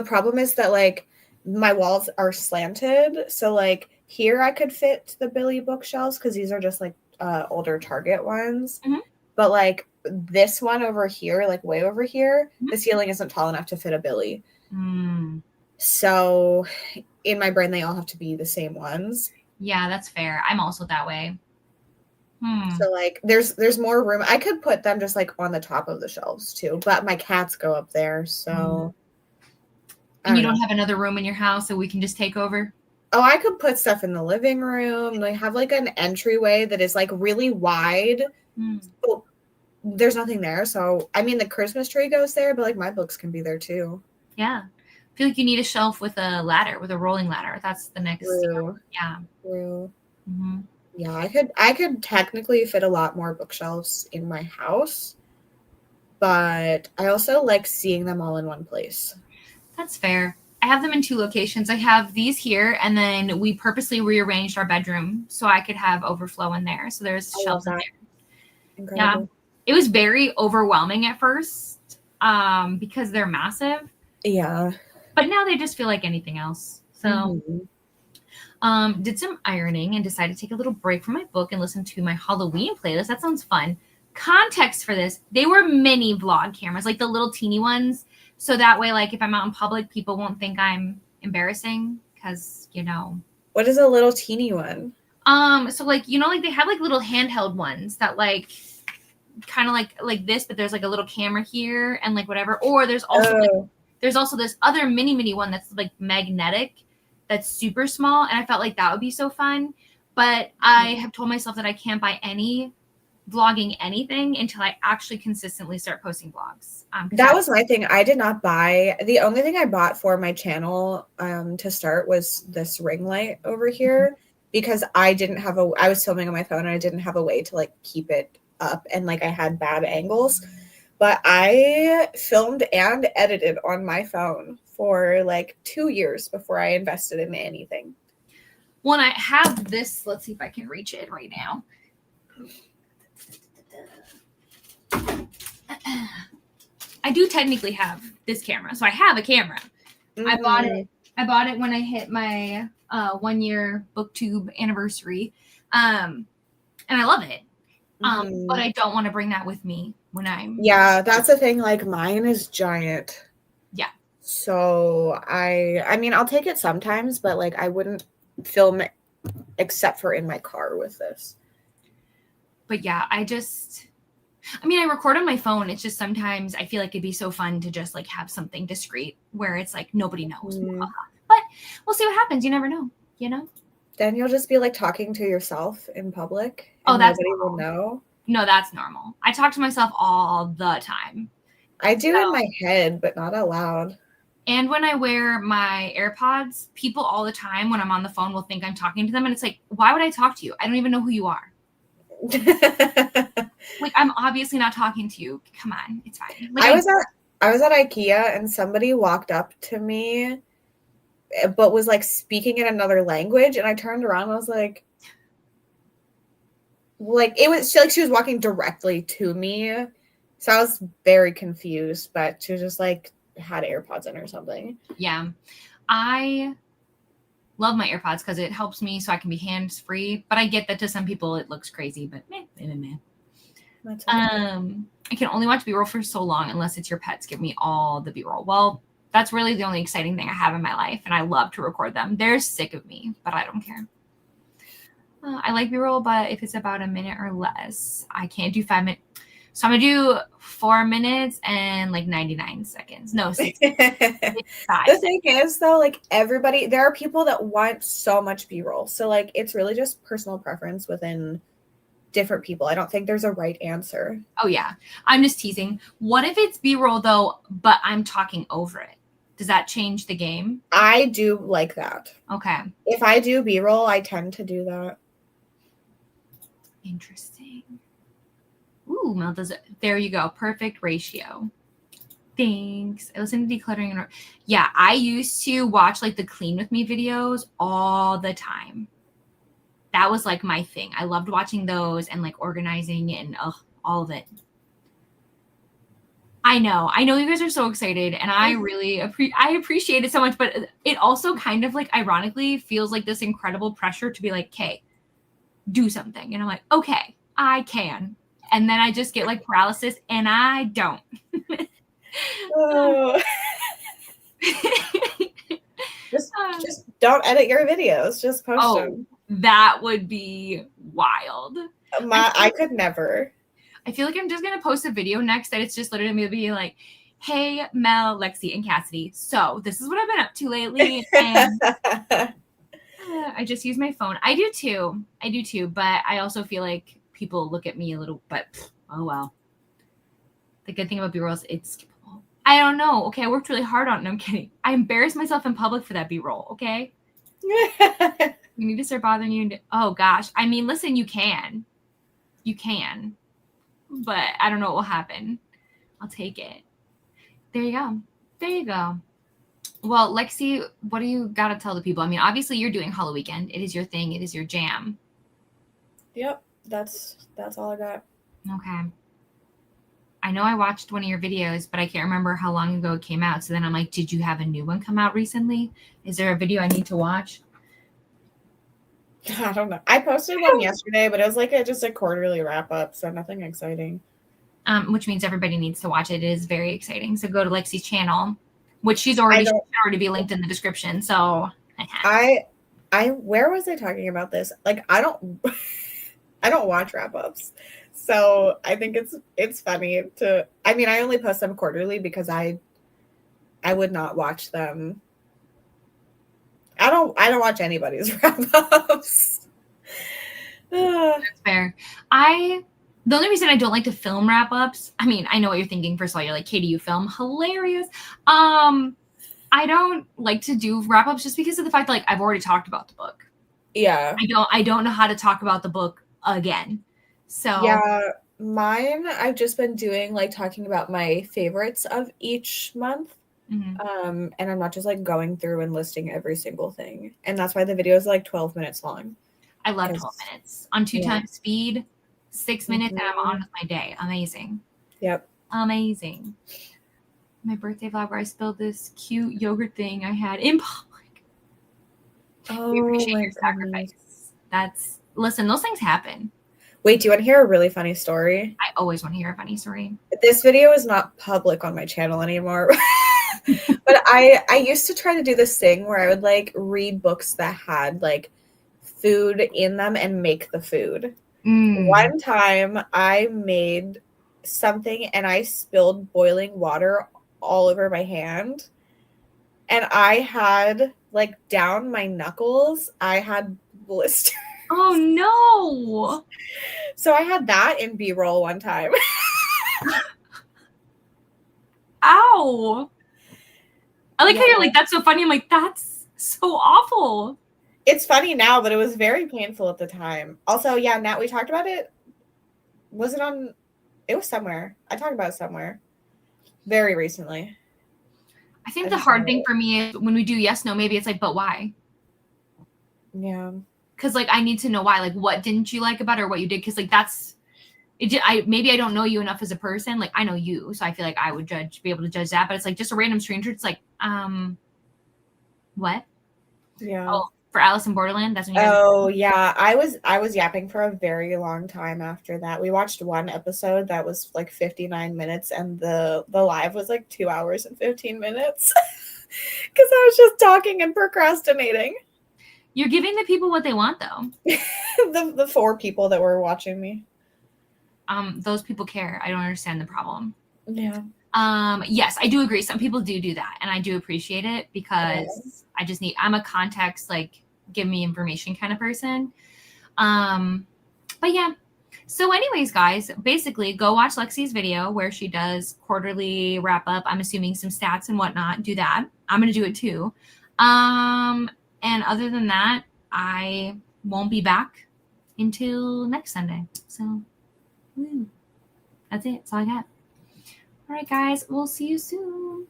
problem is that like my walls are slanted. So like here I could fit the Billy bookshelves because these are just like older Target ones. Mm-hmm. But like this one over here, like way over here, the ceiling isn't tall enough to fit a Billy. So in my brain, they all have to be the same ones. Yeah, that's fair. I'm also that way. So like there's more room. I could put them just like on the top of the shelves too, but my cats go up there. So and you don't have another room in your house that we can just take over? Oh, I could put stuff in the living room. They have like an entryway that is like really wide. So there's nothing there. So I mean the Christmas tree goes there, but like my books can be there too. Yeah. I feel like you need a shelf with a ladder, with a rolling ladder. That's the next. True. Yeah. True. Mm-hmm. Yeah, I could technically fit a lot more bookshelves in my house, but I also like seeing them all in one place. That's fair. I have them in 2 locations. I have these here, and then we purposely rearranged our bedroom so I could have overflow in there. So there's shelves in there. Incredible. Yeah. It was very overwhelming at first because they're massive. Yeah. But now they just feel like anything else. So did some ironing and decided to take a little break from my book and listen to my Halloween playlist. That sounds fun. Context for this, they were mini vlog cameras, like the little teeny ones. So that way, like if I'm out in public, people won't think I'm embarrassing because, you know. What is a little teeny one? So like, you know, like they have like little handheld ones that like kind of like this, but there's like a little camera here and like whatever. Or there's also this other mini one that's like magnetic, that's super small, and I felt like that would be so fun. But I have told myself that I can't buy any vlogging anything until I actually consistently start posting vlogs. That was my thing. I did not buy. The only thing I bought for my channel to start was this ring light over here, because I was filming on my phone and I didn't have a way to like keep it up, and like I had bad angles. But I filmed and edited on my phone for like 2 years before I invested in anything. When I have this, let's see if I can reach it right now. I do technically have this camera, so I have a camera. Mm-hmm. I bought it when I hit my 1 year booktube anniversary, and I love it. But I don't want to bring that with me when I'm. Yeah, that's the thing. Like mine is giant. Yeah. So I mean, I'll take it sometimes, but like I wouldn't film it except for in my car with this. But yeah, I record on my phone. It's just sometimes I feel like it'd be so fun to just like have something discreet where it's like nobody knows. But we'll see what happens. You never know, you know? Then you'll just be like talking to yourself in public. And that's nobody normal. will know. No, that's normal. I talk to myself all the time. I do in my head, but not out loud. And when I wear my AirPods, people all the time when I'm on the phone will think I'm talking to them. And it's like, why would I talk to you? I don't even know who you are. Like, I'm obviously not talking to you. Come on, it's fine. Like, I was at IKEA and somebody walked up to me, but was like speaking in another language, and I turned around and I was like it was like she was walking directly to me, so I was very confused. But she was just like had AirPods in or something. Yeah, I love my AirPods because it helps me so I can be hands free. But I get that to some people it looks crazy, but meh. That's okay. I can only watch B-roll for so long unless it's your pets give me all the B-roll. Well, that's really the only exciting thing I have in my life, and I love to record them. They're sick of me, but I don't care. I like B-roll, but if it's about a minute or less, I can't do 5 minutes. So I'm going to do 4 minutes and like 99 seconds. No, 65. The thing is, though, like there are people that want so much B-roll. So like it's really just personal preference within different people. I don't think there's a right answer. Oh, yeah. I'm just teasing. What if it's B-roll, though, but I'm talking over it? Does that change the game? I do like that. Okay. If I do B-roll, I tend to do that. Interesting. Ooh, Mel does it. There you go. Perfect ratio. Thanks. I listen to decluttering. Yeah, I used to watch like the Clean With Me videos all the time. That was like my thing. I loved watching those and like organizing and all of it. I know you guys are so excited, and I really appreciate it so much, but it also kind of like ironically feels like this incredible pressure to be like, okay, do something. And I'm like, okay, I can. And then I just get like paralysis and I don't. Oh. just don't edit your videos. Just post them. That would be wild. I could never. I feel like I'm just going to post a video next that it's just literally me being like, hey, Mel, Lexi, and Cassidy. So this is what I've been up to lately. And I just use my phone. I do too. But I also feel like people look at me a little, but oh well. The good thing about B-roll is it's skippable. I don't know. Okay, I worked really hard on it. No, I'm kidding. I embarrassed myself in public for that B-roll, okay? We need to start bothering you. Oh, gosh. I mean, listen, you can. But I don't know what will happen. I'll take it. There you go. Well, Lexi, what do you got to tell the people? I mean, obviously you're doing Halloweekend. It is your thing. It is your jam. Yep. That's all I got. Okay. I know I watched one of your videos, but I can't remember how long ago it came out. So then I'm like, did you have a new one come out recently? Is there a video I need to watch? I don't know. I posted one yesterday, but it was like just a quarterly wrap up, so nothing exciting. Which means everybody needs to watch it. It is very exciting. So go to Lexi's channel, which should already be linked in the description. So I where was I talking about this? Like, I don't I don't watch wrap-ups. So I think it's funny to, I mean, I only post them quarterly because I would not watch them. I don't watch anybody's wrap-ups. That's fair. The only reason I don't like to film wrap-ups, I mean, I know what you're thinking. First of all, you're like, Katie, you film hilarious. I don't like to do wrap-ups just because of the fact that, like, I've already talked about the book. Yeah. I don't know how to talk about the book again. So Yeah, mine, I've just been doing like talking about my favorites of each month. mhm. And I'm not just like going through and listing every single thing. And that's why the video is like 12 minutes long. I love 12 'Cause- minutes on 2 yeah. times speed, 6 minutes, and I'm on Mhm. with my day. Amazing. Yep. Amazing. My birthday vlog where I spilled this cute yogurt thing I had in public. Oh, We appreciate my your goodness. sacrifice. Listen, those things happen. Wait, do you want to hear a really funny story? I always want to hear a funny story. This video is not public on my channel anymore. But I used to try to do this thing where I would like read books that had like food in them and make the food. One time I made something and I spilled boiling water all over my hand. And I had like down my knuckles, I had blisters. Oh no. So I had that in B-roll one time. Ow. I like how Yeah. you're like, that's so funny. I'm like, that's so awful. It's funny now, but it was very painful at the time. Also, yeah, Nat, we talked about it. Was it on? It was somewhere. I talked about it somewhere very recently. I think I the just hard know thing it. for me is when we do yes, no, maybe it's like, but why? Yeah. Because like I need to know why. Like, what didn't you like about it or what you did? Because like that's it. Maybe I don't know you enough as a person. Like I know you, so I feel like I would be able to judge that. But it's like just a random stranger. It's like, what? Yeah. Oh, for Alice in Borderland. That's when you guys. Oh yeah, I was yapping for a very long time after that. We watched one episode that was like 59 minutes, and the live was like 2 hours and 15 minutes because I was just talking and procrastinating. You're giving the people what they want, though. The 4 people that were watching me. Those people care. I don't understand the problem. Yeah. Yes, I do agree. Some people do that, and I do appreciate it because I'm a context, like, give me information kind of person. But yeah. So anyways, guys, basically go watch Lexi's video where she does quarterly wrap up. I'm assuming some stats and whatnot. Do that. I'm going to do it too. And other than that, I won't be back until next Sunday. So that's it. That's all I got. All right, guys. We'll see you soon.